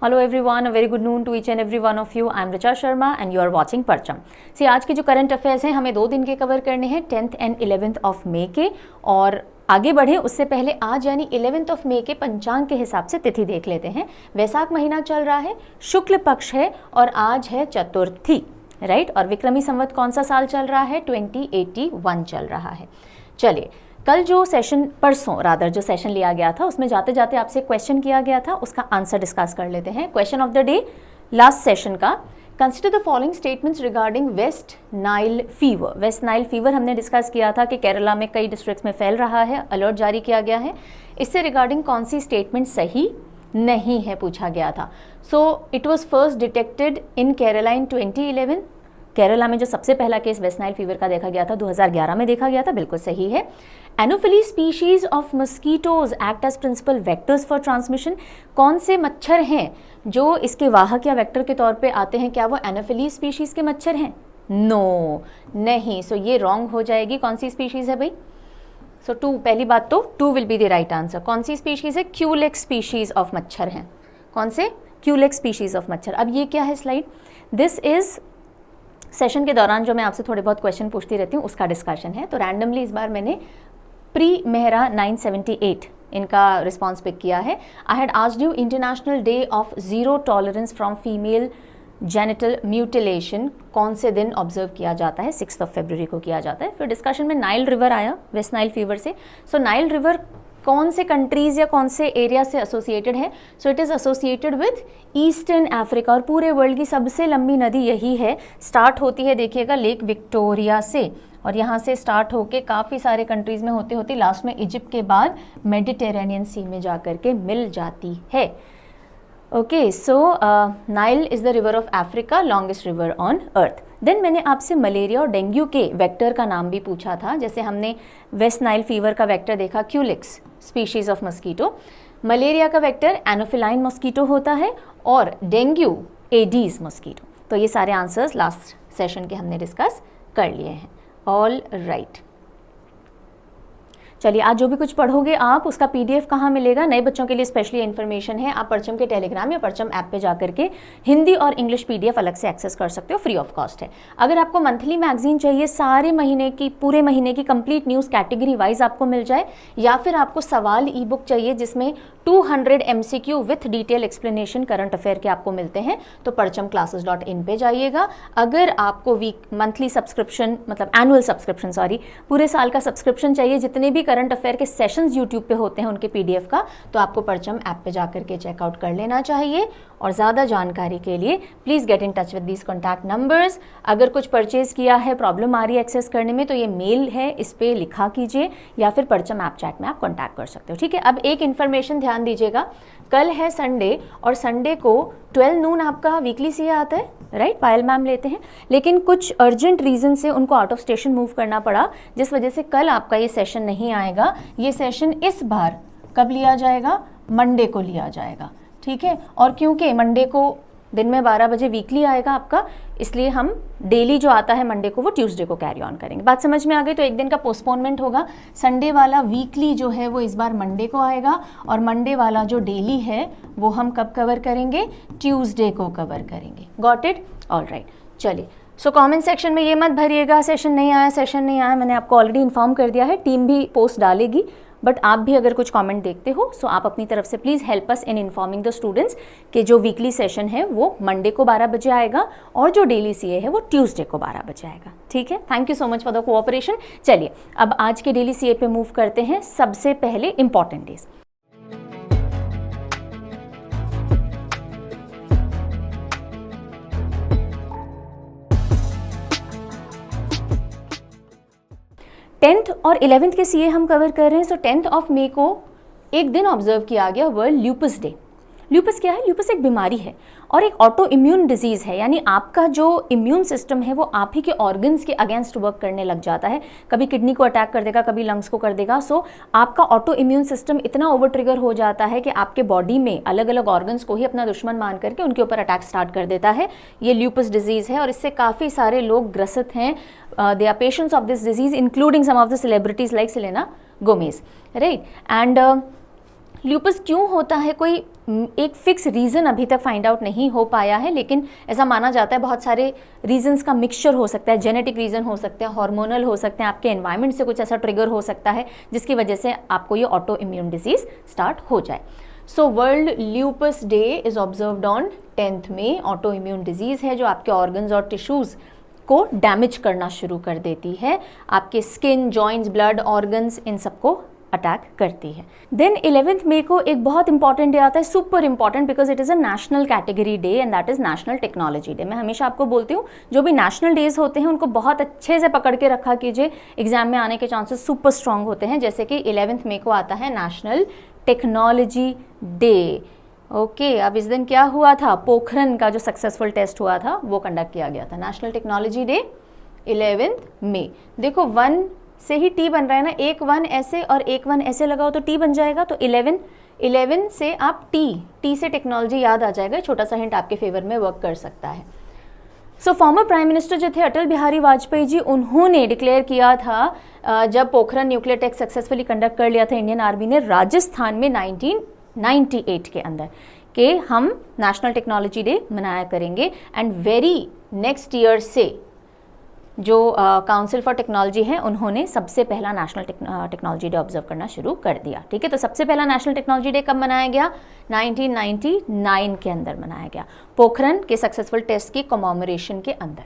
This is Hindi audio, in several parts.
Hello everyone, a very good noon to each and every one of you. I am Richa Sharma and you are watching परचम। सी आज के जो करंट अफेयर्स हैं हमें 2 दिन के कवर करने हैं, 10th and 11th of May के। और आगे बढ़े उससे पहले आज यानी 11th ऑफ मई के पंचांग के हिसाब से तिथि देख लेते हैं। वैसाख महीना चल रहा है, शुक्ल पक्ष है और आज है चतुर्थी, राइट। और विक्रमी संवत कौन सा साल चल रहा है? 2081 चल रहा है। चलिए, कल जो सेशन, परसों रादर जो सेशन लिया गया था उसमें जाते जाते आपसे क्वेश्चन किया गया था, उसका आंसर डिस्कस कर लेते हैं। Question of the day last session का, consider the following statements regarding West Nile fever. West Nile fever हमने डिस्कस किया था कि केरला में कई डिस्ट्रिक्ट्स में फैल रहा है, अलर्ट जारी किया गया है। इससे रिगार्डिंग कौन सी स्टेटमेंट सही नहीं है पूछा गया था। So it was first detected in Kerala in 2011। Kerala में जो सबसे पहला केस वेस्ट नाइल फीवर का देखा गया था 2011 में देखा गया था, बिल्कुल सही है। Anopheles species of mosquitoes act as principal vectors for transmission. कौन से मच्छर हैं जो इसके वाहक या वेक्टर के तौर पे आते हैं? क्या वो एनोफिलीज स्पीशीज के मच्छर हैं? नो, नहीं। सो ये रॉन्ग हो जाएगी। कौन सी स्पीशीज है भाई? सो 2, पहली बात तो 2 will be the right answer. कौन सी स्पीशीज है? क्यूलेक्स स्पीशीज ऑफ मच्छर हैं। कौन से? क्यूलेक्स स्पीशीज ऑफ मच्छर। अब ये क्या है स्लाइड? दिस इज सेशन के दौरान जो मैं आपसे थोड़े बहुत क्वेश्चन पूछती रहती हूँ उसका डिस्कशन है। तो रैंडमली इस बार मैंने प्री मेहरा 978 इनका रिस्पॉन्स पिक किया है। I had asked you international day of zero tolerance from female genital mutilation कौन से दिन ऑब्जर्व किया जाता है? 6 फरवरी को किया जाता है। फिर डिस्कशन में नाइल रिवर आया वेस्ट नाइल फीवर से। सो नाइल रिवर कौन से कंट्रीज या कौन से एरिया से एसोसिएटेड है? So it is associated with eastern Africa. और पूरे वर्ल्ड की सबसे लंबी नदी यही है। स्टार्ट होती है, देखिएगा, लेक विक्टोरिया से, और यहाँ से स्टार्ट होके काफ़ी सारे कंट्रीज़ में होते होते लास्ट में इजिप्ट के बाद मेडिटेरेनियन सी में जा कर के मिल जाती है। Okay, so Nile is the river of Africa, longest river on earth. Then मैंने आपसे मलेरिया और डेंगू के वेक्टर का नाम भी पूछा था। जैसे हमने वेस्ट नाइल फीवर का वेक्टर देखा Culex species of mosquito, malaria का वेक्टर एनोफिलाइन मस्कीटो होता है और डेंगू एडीज मस्कीटो। तो ये सारे आंसर्स लास्ट सेशन के हमने डिस्कस कर लिए हैं। ऑल राइट, चलिए आज जो भी कुछ पढ़ोगे आप उसका पीडीएफ कहाँ मिलेगा? नए बच्चों के लिए स्पेशली इन्फॉर्मेशन है, आप परचम के टेलीग्राम या परचम ऐप पे जाकर के हिंदी और इंग्लिश पीडीएफ अलग से एक्सेस कर सकते हो, फ्री ऑफ कॉस्ट है। अगर आपको मंथली मैगजीन चाहिए, सारे महीने की, पूरे महीने की कंप्लीट न्यूज़ कैटेगरी वाइज आपको मिल जाए, या फिर आपको सवाल ई बुक चाहिए जिसमें 200 MCQ with detail explanation current affair के आपको मिलते हैं, तो parchamclasses.in पे जाइएगा। अगर आपको मंथली सब्सक्रिप्शन, मतलब एनुअल सब्सक्रिप्शन, सॉरी, पूरे साल का सब्सक्रिप्शन चाहिए, जितने भी करंट अफेयर के सेशंस यूट्यूब पे होते हैं उनके पीडीएफ का, तो आपको परचम ऐप पे जाकर के चेकआउट कर लेना चाहिए। और ज़्यादा जानकारी के लिए please get in touch with these contact numbers. अगर कुछ परचेज़ किया है, प्रॉब्लम आ रही है एक्सेस करने में, तो ये मेल है, इस पर लिखा कीजिए, या फिर परचम ऐप चैट में आप कॉन्टैक्ट कर सकते हो, ठीक है। अब एक इन्फॉर्मेशन ध्यान दीजिएगा, कल है संडे और संडे को 12 नून आपका वीकली सीए आता है, राइट, पायल मैम लेते हैं, लेकिन कुछ अर्जेंट रीज़न से उनको आउट ऑफ स्टेशन मूव करना पड़ा, जिस वजह से कल आपका ये सेशन नहीं आएगा। ये सेशन इस बार कब लिया जाएगा? मंडे को लिया जाएगा, ठीक है। और क्योंकि मंडे को दिन में 12 बजे वीकली आएगा आपका, इसलिए हम डेली जो आता है मंडे को वो ट्यूसडे को कैरी ऑन करेंगे। बात समझ में आ गई? तो एक दिन का पोस्टपोनमेंट होगा। संडे वाला वीकली जो है वो इस बार मंडे को आएगा, और मंडे वाला जो डेली है वो हम कब कवर करेंगे? ट्यूसडे को कवर करेंगे। Got it? ऑल राइट, चलिए। सो कमेंट सेक्शन में ये मत भरिएगा सेशन नहीं आया, सेशन नहीं आया। मैंने आपको ऑलरेडी इन्फॉर्म कर दिया है, टीम भी पोस्ट डालेगी, बट आप भी अगर कुछ कमेंट देखते हो सो आप अपनी तरफ से please help us in informing the students कि जो वीकली सेशन है वो मंडे को 12 बजे आएगा और जो डेली सीए है वो ट्यूसडे को 12 बजे आएगा, ठीक है। Thank you so much for the cooperation. चलिए अब आज के डेली सीए पे मूव करते हैं। सबसे पहले इंपॉर्टेंट डेज। टेंथ और 11th के सीए हम कवर कर रहे हैं। सो 10th ऑफ मई को एक दिन ऑब्जर्व किया गया वर्ल्ड ल्यूपस डे। ल्यूपस क्या है? ल्यूपस एक बीमारी है और एक ऑटो इम्यून डिजीज़ है, यानी आपका जो इम्यून सिस्टम है वो आप ही के ऑर्गन्स के अगेंस्ट वर्क करने लग जाता है। कभी किडनी को अटैक कर देगा, कभी लंग्स को कर देगा। सो आपका ऑटो इम्यून सिस्टम इतना ओवर ट्रिगर हो जाता है कि आपके बॉडी में अलग अलग ऑर्गन्स को ही अपना दुश्मन मान करके उनके ऊपर अटैक स्टार्ट कर देता है। ये ल्यूपस डिजीज़ है और इससे काफ़ी सारे लोग ग्रसित हैं। They are patients of this disease including some of the celebrities like Selena Gomez, right. And lupus क्यों होता है, कोई एक फिक्स रीज़न अभी तक फाइंड आउट नहीं हो पाया है, लेकिन ऐसा माना जाता है बहुत सारे रीजंस का मिक्सचर हो सकता है। जेनेटिक रीज़न हो सकते हैं, हार्मोनल हो सकते हैं, आपके एनवायरनमेंट से कुछ ऐसा ट्रिगर हो सकता है जिसकी वजह से आपको ये ऑटो इम्यून डिजीज़ स्टार्ट हो जाए। So world lupus day is observed on 10th May. Autoimmune disease है जो आपके ऑर्गन्स और टिश्यूज़ को डैमेज करना शुरू कर देती है, आपके स्किन, जॉइंट्स, ब्लड, ऑर्गन्स, इन सबको अटैक करती है। देन 11th मई को एक बहुत इंपॉर्टेंट डे आता है, super important, because it is a national category day and that is national technology day. मैं हमेशा आपको बोलती हूँ जो भी नेशनल डेज होते हैं उनको बहुत अच्छे से पकड़ के रखा कीजिए, एग्जाम में आने के चांसेस सुपर स्ट्रांग होते हैं। जैसे कि 11th मई को आता है नेशनल टेक्नोलॉजी डे। ओके, अब इस दिन क्या हुआ था, पोखरन का जो सक्सेसफुल टेस्ट हुआ था वो कंडक्ट किया गया था। नेशनल टेक्नोलॉजी डे 11th मई। देखो 1 से ही टी बन रहा है ना, एक 1 ऐसे और एक 1 ऐसे लगाओ तो टी बन जाएगा, तो 11 से आप टी से टेक्नोलॉजी याद आ जाएगा। छोटा सा हिंट आपके फेवर में वर्क कर सकता है। सो फॉर्मर प्राइम मिनिस्टर जो थे अटल बिहारी वाजपेयी जी, उन्होंने डिक्लेयर किया था जब Pokhran nuclear test successfully conduct कर लिया था इंडियन आर्मी ने राजस्थान में 1998 के अंदर, कि हम नेशनल टेक्नोलॉजी डे मनाया करेंगे। एंड वेरी नेक्स्ट ईयर से जो काउंसिल फॉर टेक्नोलॉजी है उन्होंने सबसे पहला नेशनल टेक्नोलॉजी डे ऑब्जर्व करना शुरू कर दिया। ठीक है, तो सबसे पहला नेशनल टेक्नोलॉजी डे कब मनाया गया, 1999 के अंदर मनाया गया, पोखरन के सक्सेसफुल टेस्ट की कॉमेमोरेशन के अंदर।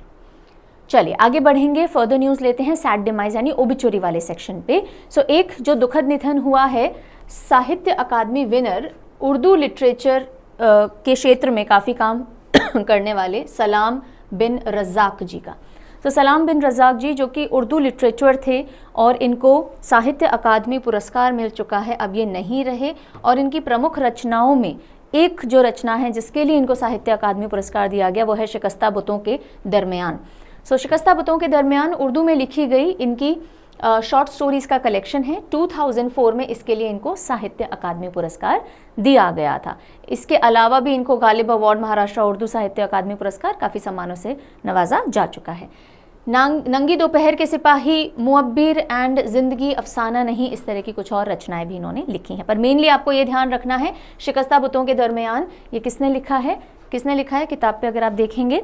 चलिए आगे बढ़ेंगे, फर्दर न्यूज़ लेते हैं सैड डिमाइज यानी ओबिचुरी वाले सेक्शन पे। सो एक जो दुखद निधन हुआ है साहित्य अकादमी विनर, उर्दू लिटरेचर के क्षेत्र में काफ़ी काम करने वाले सलाम बिन रज़ाक जी का। तो सलाम बिन रज़ाक जी जो कि उर्दू लिटरेचर थे और इनको साहित्य अकादमी पुरस्कार मिल चुका है, अब ये नहीं रहे। और इनकी प्रमुख रचनाओं में एक जो रचना है जिसके लिए इनको साहित्य अकादमी पुरस्कार दिया गया वो है शिकस्ता बुतों के दरमियान। सो शिकस्ता बुतों के दरमियान उर्दू में लिखी गई इनकी शॉर्ट स्टोरीज़ का कलेक्शन है। 2004 में इसके लिए इनको साहित्य अकादमी पुरस्कार दिया गया था। इसके अलावा भी इनको गालिब अवार्ड, महाराष्ट्र उर्दू साहित्य अकादमी पुरस्कार, काफ़ी सम्मानों से नवाजा जा चुका है। नंगी दोपहर के सिपाही, मुअब्बिर एंड जिंदगी अफसाना नहीं, इस तरह की कुछ और रचनाएं भी इन्होंने लिखी हैं। पर मेनली आपको ये ध्यान रखना है शिकस्ता बुतों के दरमियान ये किसने लिखा है, किताब पे अगर आप देखेंगे,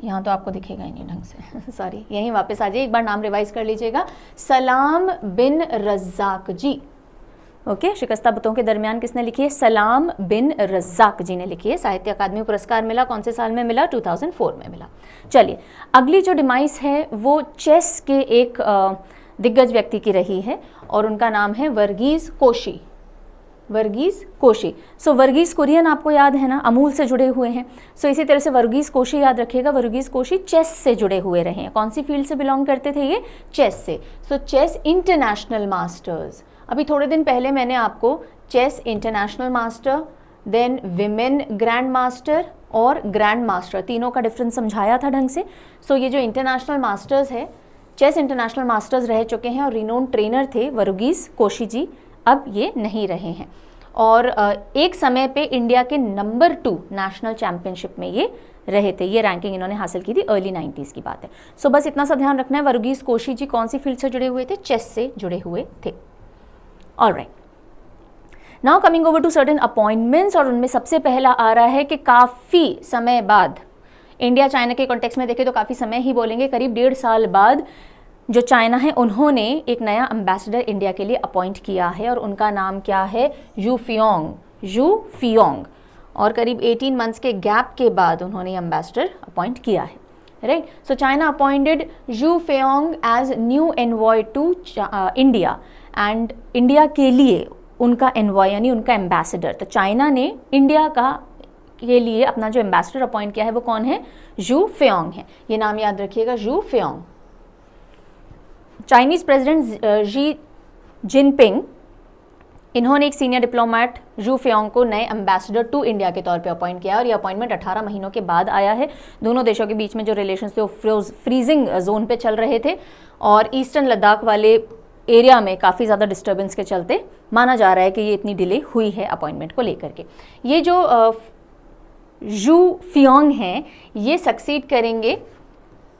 यहाँ तो आपको दिखेगा ही नहीं ढंग से सॉरी, यहीं वापस आ जाइए, एक बार नाम रिवाइज कर लीजिएगा, सलाम बिन रज़ाक जी। ओके, शिकस्ता बुतों के दरमियान किसने लिखी है, सलाम बिन रज़ाक जी ने लिखी है। साहित्य अकादमी पुरस्कार मिला, कौन से साल में मिला, 2004 में मिला। चलिए अगली जो डिमाइस है वो चेस के एक दिग्गज व्यक्ति की रही है और उनका नाम है वर्गीज़ कोशी। सो वर्गीज़ कुरियन आपको याद है ना, अमूल से जुड़े हुए हैं। सो इसी तरह से वर्गीज़ कोशी याद रखिएगा, वर्गीज़ कोशी चेस से जुड़े हुए रहे हैं। कौन सी फील्ड से बिलोंग करते थे ये, चेस से। सो चेस इंटरनेशनल मास्टर्स, अभी थोड़े दिन पहले मैंने आपको chess international master, then women grand master और ग्रैंड मास्टर, तीनों का डिफरेंस समझाया था ढंग से। सो ये जो इंटरनेशनल मास्टर्स है, चेस इंटरनेशनल मास्टर्स रह चुके हैं और रिनोन ट्रेनर थे वर्गीज़ कोशी जी, अब ये नहीं रहे हैं। और एक समय पे इंडिया के नंबर 2 नेशनल चैम्पियनशिप में ये रहे थे। ये रैंकिंग इन्होंने हासिल की थी, अर्ली 90s की बात है। सो बस इतना सा ध्यान रखना है, वर्गीज़ कोशी जी कौन सी फील्ड से जुड़े हुए थे, चेस से जुड़े हुए थे। Alright, now coming over to certain appointments, और उनमें सबसे पहला आ रहा है कि काफ़ी समय बाद, इंडिया चाइना के कॉन्टेक्स्ट में देखें तो काफ़ी समय ही बोलेंगे, करीब 1.5 साल बाद जो चाइना है उन्होंने एक नया एम्बेसडर इंडिया के लिए अपॉइंट किया है और उनका नाम क्या है, यू फियोंग। और करीब 18 मंथ्स के गैप के बाद उन्होंने एम्बेसडर अपॉइंट किया है, राइट। सो चाइना अपॉइंटेड यू Feihong as new envoy to India, and India के लिए उनका एनवॉय यानी उनका एम्बेसडर, तो चाइना ने इंडिया के लिए अपना जो एम्बेसडर अपॉइंट किया है वो कौन है, यू फियोंग है। ये नाम याद रखिएगा, यू Feihong. Chinese president Xi Jinping, इन्होंने एक सीनियर डिप्लोमेट यू फियोंग को नए एम्बेसडर टू इंडिया के तौर पे अपॉइंट किया और ये अपॉइंटमेंट 18 महीनों के बाद आया है। दोनों देशों के बीच में जो रिलेशंस थे वो फ्रीजिंग जोन पे चल रहे थे और ईस्टर्न लद्दाख वाले एरिया में काफ़ी ज़्यादा डिस्टर्बेंस के चलते माना जा रहा है कि ये इतनी डिले हुई है अपॉइंटमेंट को लेकर के। ये जो यू फियोंग हैं ये सक्सीड करेंगे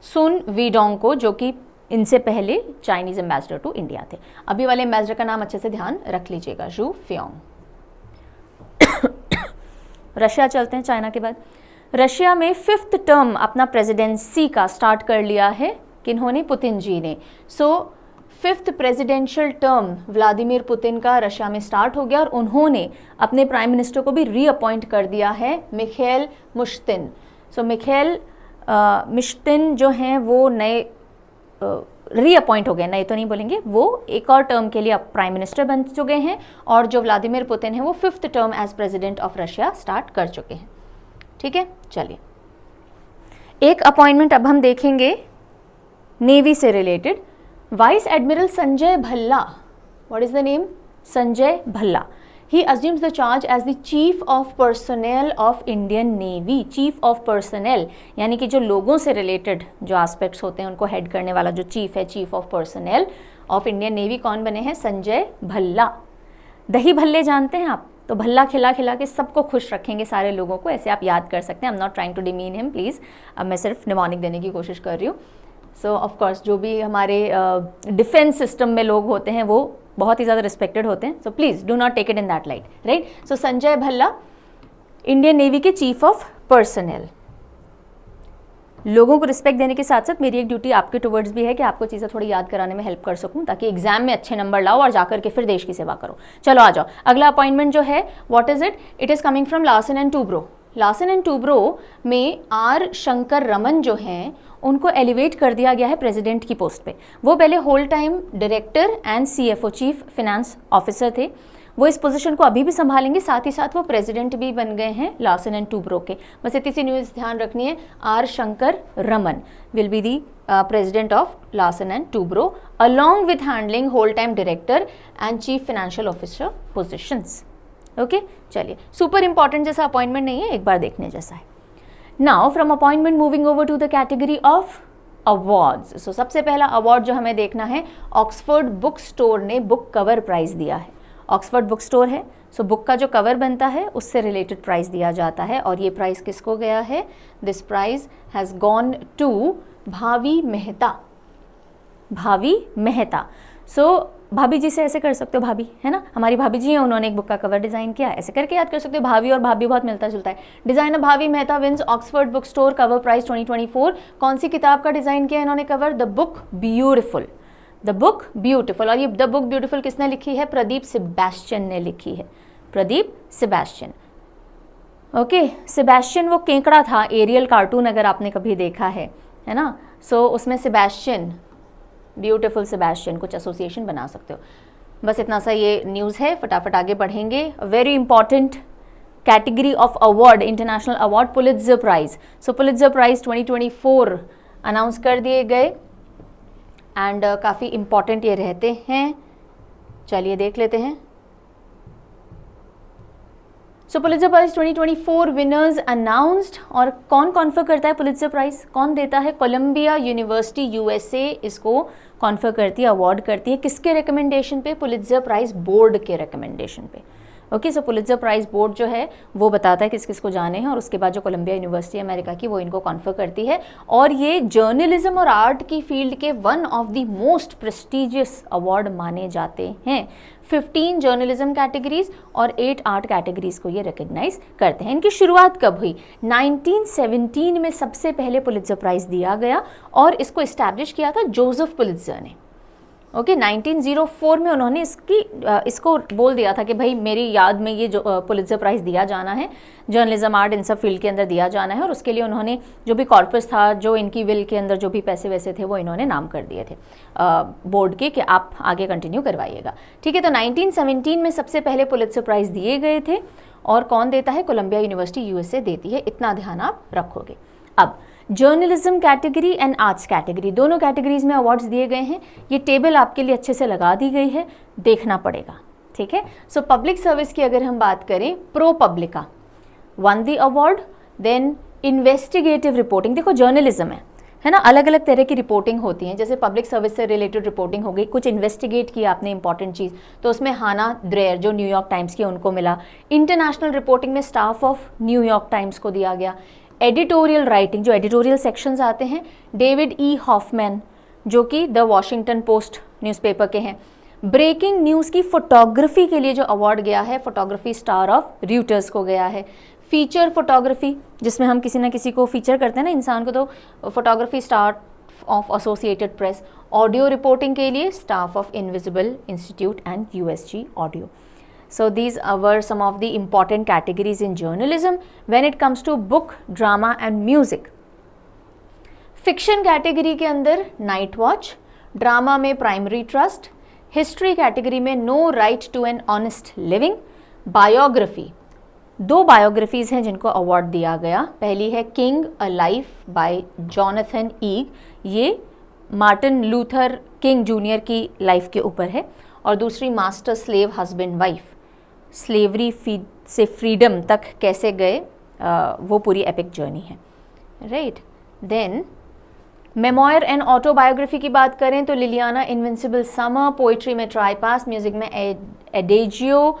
सुन वीडोंग को, जो कि इनसे पहले चाइनीज एम्बेसडर टू इंडिया थे। अभी वाले एम्बेसडर का नाम अच्छे से ध्यान रख लीजिएगा, जू फ्योंग। रशिया चलते हैं चाइना के बाद। रशिया में 5th टर्म अपना प्रेसिडेंसी का स्टार्ट कर लिया है किन्होंने, पुतिन जी ने। सो 5th presidential term Vladimir Putin का रशिया में स्टार्ट हो गया और उन्होंने अपने प्राइम मिनिस्टर को भी रीअपॉइंट कर दिया है, मिखाइल मुश्तिन। सो मिखाइल मुश्तिन जो हैं वो नए रीअपॉइंट हो गए, नए तो नहीं बोलेंगे, वो एक और टर्म के लिए अब प्राइम मिनिस्टर बन चुके हैं और जो व्लादिमीर पुतिन है वो 5th term as president of Russia start कर चुके हैं। ठीक है, चलिए एक अपॉइंटमेंट अब हम देखेंगे नेवी से related. Vice admiral Sanjay Bhalla, what is the name, Sanjay Bhalla, he assumes the charge as the chief of personnel of Indian Navy। Chief of personal यानी कि जो लोगों से रिलेटेड जो एस्पेक्ट्स होते हैं उनको हेड करने वाला जो चीफ है, chief of personal of Indian navy कौन बने हैं, संजय भल्ला। दही भल्ले जानते हैं आप, तो भल्ला खिला खिला के सबको खुश रखेंगे सारे लोगों को, ऐसे आप याद कर सकते हैं। I am not trying to demean him please, अब मैं सिर्फ निमोनिक देने की कोशिश कर रही हूँ। सो ऑफकोर्स जो भी हमारे डिफेंस सिस्टम में लोग होते हैं वो बहुत ही ज़्यादा रिस्पेक्टेड होते हैं, so please do not take it in that light, right. So Sanjay Bhalla Indian navy के चीफ ऑफ पर्सनल। लोगों को रिस्पेक्ट देने के साथ साथ मेरी एक ड्यूटी आपके टुवर्ड्स भी है कि आपको चीज़ें थोड़ी याद कराने में हेल्प कर सकूं ताकि एग्जाम में अच्छे नंबर लाओ और जाकर के फिर देश की सेवा करो। चलो आ जाओ, अगला अपॉइंटमेंट जो है what is it, it is coming from Larsen and Toubro. Larsen and Toubro में आर शंकर रमन जो हैं उनको एलिवेट कर दिया गया है प्रेसिडेंट की पोस्ट पे। वो पहले whole time director and CFO chief finance officer थे, वो इस पोजीशन को अभी भी संभालेंगे, साथ ही साथ वो प्रेसिडेंट भी बन गए हैं लार्सन एंड टूब्रो के। बस इतनी सी न्यूज़ ध्यान रखनी है, R Shankar Raman will be the president of Larsen and Toubro along with handling whole time director and chief financial officer positions. Okay, चलिए सुपर इंपॉर्टेंट जैसा अपॉइंटमेंट नहीं है, एक बार देखने जैसा है। Now from appointment moving over to the category of awards. So सबसे पहला अवार्ड जो हमें देखना है, ऑक्सफोर्ड बुक स्टोर ने बुक कवर प्राइज़ दिया है। ऑक्सफोर्ड बुक स्टोर है, सो बुक का जो कवर बनता है उससे रिलेटेड प्राइज़ दिया जाता है और ये प्राइज़ किसको गया है, this prize has gone to Bhavi Mehta. भावी मेहता, सो भाभी जी से ऐसे कर सकते हो, भाभी है ना, हमारी भाभी जी हैं, उन्होंने एक बुक का कवर डिज़ाइन किया, ऐसे करके याद कर सकते हो। भाभी और भाभी बहुत मिलता जुलता है। Designer Bhavi Mehta wins Oxford book store cover prize 2024। कौन सी किताब का डिज़ाइन किया इन्होंने cover, the book beautiful. The book beautiful, और ये द बुक ब्यूटिफुल किसने लिखी है, प्रदीप सेबेस्टियन ने लिखी है, प्रदीप सेबेस्टियन। ओके, सेबेस्टियन वो केकड़ा था, एरियल कार्टून अगर आपने कभी देखा है ना, सो उसमें सेबेस्टियन, ब्यूटिफुल सेबेस्टियन, कुछ एसोसिएशन बना सकते हो। बस इतना सा ये न्यूज़ है, फटाफट आगे बढ़ेंगे। Very important category of award, international award Pulitzer prize. So Pulitzer prize 2024 announce कर दिए गए एंड काफ़ी इंपॉर्टेंट ये रहते हैं, चलिए देख लेते हैं। सो पुलित्ज़र प्राइज 2024 विनर्स अनाउंस्ड, और कौन कॉन्फर करता है पुलित्ज़र प्राइज, कौन देता है, कोलंबिया यूनिवर्सिटी USA इसको कॉन्फर करती है, अवार्ड करती है, किसके रिकमेंडेशन पे, पुलित्ज़र प्राइज बोर्ड के रिकमेंडेशन पे। ओके, सो पुलित्ज़र प्राइज बोर्ड जो है वो बताता है किस किस को जाने हैं और उसके बाद जो कोलंबिया यूनिवर्सिटी अमेरिका की वो इनको कॉन्फर करती है। और ये जर्नलिज्म और आर्ट की फील्ड के one of the most prestigious award माने जाते हैं। 15 जर्नलिज्म कैटेगरीज और 8 आर्ट कैटेगरीज को ये रिकग्नाइज करते हैं। इनकी शुरुआत कब हुई, 1917 में सबसे पहले पुलित्ज़र प्राइज दिया गया और इसको इस्टेब्लिश किया था जोसेफ पुलित्ज़र ने। ओके, 1904 में उन्होंने इसको बोल दिया था कि भाई मेरी याद में ये जो पुलित्ज़र प्राइज़ दिया जाना है, जर्नलिज्म आर्ट इन सब फील्ड के अंदर दिया जाना है, और उसके लिए उन्होंने जो भी कॉर्पस था, जो इनकी विल के अंदर जो भी पैसे वैसे थे वो इन्होंने नाम कर दिए थे बोर्ड के कि आप आगे कंटिन्यू करवाइएगा। ठीक है, तो 1917 में सबसे पहले पुलित्ज़र प्राइज़ दिए गए थे और कौन देता है, कोलंबिया यूनिवर्सिटी USA देती है, इतना ध्यान आप रखोगे। अब journalism category and arts category दोनों कैटेगरीज में अवार्ड्स दिए गए हैं। ये टेबल आपके लिए अच्छे से लगा दी गई है, देखना पड़ेगा। ठीक है, सो पब्लिक सर्विस की अगर हम बात करें, ProPublica won the award, then investigative reporting, देखो जर्नलिज्म है ना, अलग अलग तरह की रिपोर्टिंग होती हैं, जैसे पब्लिक सर्विस से रिलेटेड रिपोर्टिंग हो गई, कुछ इन्वेस्टिगेट किया आपने इंपॉर्टेंट चीज़, तो उसमें हाना ड्रेयर जो न्यूयॉर्क टाइम्स की उनको मिला। इंटरनेशनल रिपोर्टिंग में स्टाफ ऑफ न्यूयॉर्क टाइम्स को दिया गया। एडिटोरियल राइटिंग, जो एडिटोरियल सेक्शंस आते हैं, डेविड E. हॉफमैन जो कि द वॉशिंगटन पोस्ट न्यूज़पेपर के हैं। ब्रेकिंग न्यूज़ की फोटोग्राफी के लिए जो अवार्ड गया है, फोटोग्राफी स्टार ऑफ रॉयटर्स को गया है। फीचर फोटोग्राफी, जिसमें हम किसी ना किसी को फीचर करते हैं ना इंसान को, तो photography star of associated press. Audio reporting के लिए staff of invisible institute and USG audio. So these were some of the important categories in journalism when it comes to book, drama and music. Fiction category के अंदर नाइट वॉच, ड्रामा में प्राइमरी ट्रस्ट, हिस्ट्री कैटेगरी में no right to an honest living, biography, 2 biographies हैं जिनको अवार्ड दिया गया। पहली है King a life by Jonathan Eig, ये मार्टिन लूथर किंग जूनियर की लाइफ के ऊपर है, और दूसरी master slave husband wife, slavery से फ्रीडम तक कैसे गए, वो पूरी एपिक जर्नी है, right. Then memoir and autobiography की बात करें तो लिलियाना इनविंसिबल समर, पोइट्री में ट्राईपास, म्यूजिक में एडेजियो,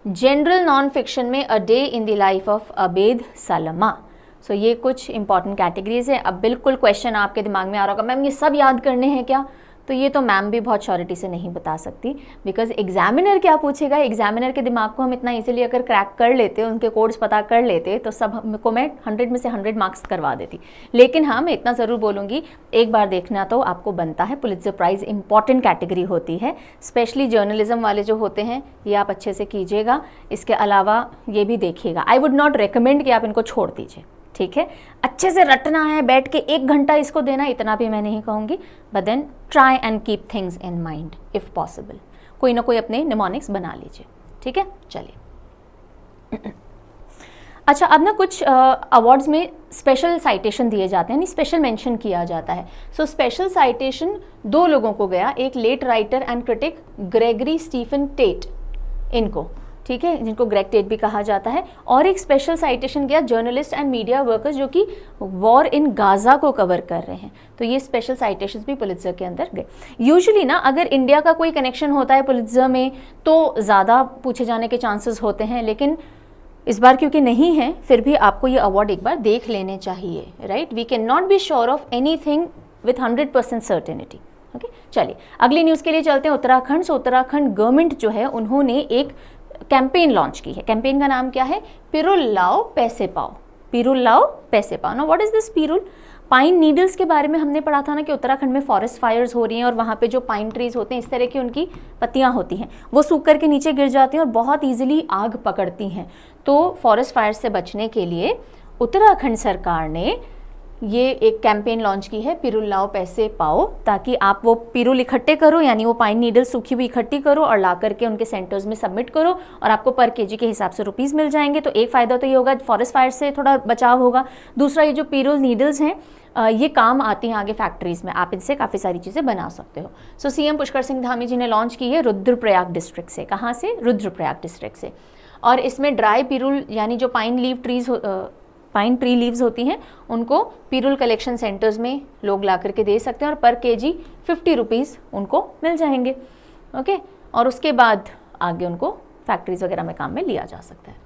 जनरल नॉन फिक्शन में a day in the life of Abed Salama. So ये कुछ इंपॉर्टेंट कैटेगरीज हैं। अब बिल्कुल क्वेश्चन आपके दिमाग में आ रहा होगा, मैम ये सब याद करने हैं क्या? तो ये तो मैम भी बहुत श्योरिटी से नहीं बता सकती, बिकॉज एग्जामिनर क्या पूछेगा। एग्जामिनर के दिमाग को हम इतना इजीली अगर क्रैक कर लेते, उनके कोड्स पता कर लेते, तो सब को मैं 100 में से 100 मार्क्स करवा देती। लेकिन हाँ, मैं इतना ज़रूर बोलूँगी, एक बार देखना तो आपको बनता है। पुलित्ज़र प्राइज़ इंपॉर्टेंट कैटेगरी होती है, स्पेशली जर्नलिज्म वाले जो होते हैं, ये आप अच्छे से कीजिएगा। इसके अलावा ये भी देखिएगा, आई वुड नॉट रिकमेंड कि आप इनको छोड़ दीजिए, ठीक है। अच्छे से रटना है, बैठ के 1 घंटा इसको देना, इतना भी मैं नहीं कहूँगी, but then try and keep things in mind if possible. कोई ना कोई अपने निमोनिक्स बना लीजिए, ठीक है। चलिए अच्छा, अब ना कुछ अवार्ड्स में स्पेशल साइटेशन दिए जाते हैं, यानी स्पेशल मेंशन किया जाता है। सो स्पेशल साइटेशन 2 लोगों को गया, एक late writer and critic Gregory Stephen Tate, इनको, ठीक है, जिनको ग्रेग टेट भी कहा जाता है, और एक स्पेशल साइटेशन गया जर्नलिस्ट एंड मीडिया वर्कर्स जो कि वॉर इन गाजा को कवर कर रहे हैं। तो ये स्पेशल साइटेशंस भी पुलित्ज़र के अंदर गए। यूजुअली ना अगर इंडिया का कोई कनेक्शन होता है पुलित्ज़र में तो ज़्यादा पूछे जाने के चांसेस होते हैं, लेकिन इस बार क्योंकि नहीं है, फिर भी आपको ये अवार्ड एक बार देख लेने चाहिए, right. We can not be sure of anything with 100% certainty, okay. चलिए अगली न्यूज़ के लिए चलते हैं। उत्तराखंड से उत्तराखंड गवर्नमेंट जो है, उन्होंने एक कैंपेन लॉन्च की है। कैंपेन का नाम क्या है? पिरुल लाओ पैसे पाओ। पिरुल लाओ पैसे पाओ। ना व्हाट इज दिस पिरुल? पाइन नीडल्स के बारे में हमने पढ़ा था ना कि उत्तराखंड में फॉरेस्ट फायर्स हो रही हैं, और वहाँ पे जो पाइन ट्रीज होते हैं, इस तरह की उनकी पत्तियाँ होती हैं, वो सूख करके नीचे गिर जाती हैं और बहुत ईजिली आग पकड़ती हैं। तो फॉरेस्ट फायर से बचने के लिए उत्तराखंड सरकार ने ये एक कैंपेन लॉन्च की है, पिरुल लाओ पैसे पाओ, ताकि आप वो पिरुल इकट्ठे करो, यानी वो पाइन नीडल सूखी हुई इकट्ठी करो और ला करके उनके सेंटर्स में सबमिट करो, और आपको पर केजी के हिसाब से रुपीज़ मिल जाएंगे। तो एक फ़ायदा तो ये होगा, फॉरेस्ट फायर से थोड़ा बचाव होगा। दूसरा, ये जो पिरुल नीडल्स हैं ये काम आती हैं आगे फैक्ट्रीज़ में, आप इनसे काफ़ी सारी चीज़ें बना सकते हो। सो सीएम पुष्कर सिंह धामी जी ने लॉन्च की है रुद्रप्रयाग डिस्ट्रिक्ट से। कहाँ से? रुद्रप्रयाग डिस्ट्रिक्ट से। और इसमें ड्राई पिरुल, यानी जो पाइन ट्री लीव्स होती हैं, उनको पिरुल कलेक्शन सेंटर्स में लोग ला करके दे सकते हैं, और पर केजी 50 रुपीज़ उनको मिल जाएंगे, ओके। और उसके बाद आगे उनको फैक्ट्रीज वगैरह में काम में लिया जा सकता है।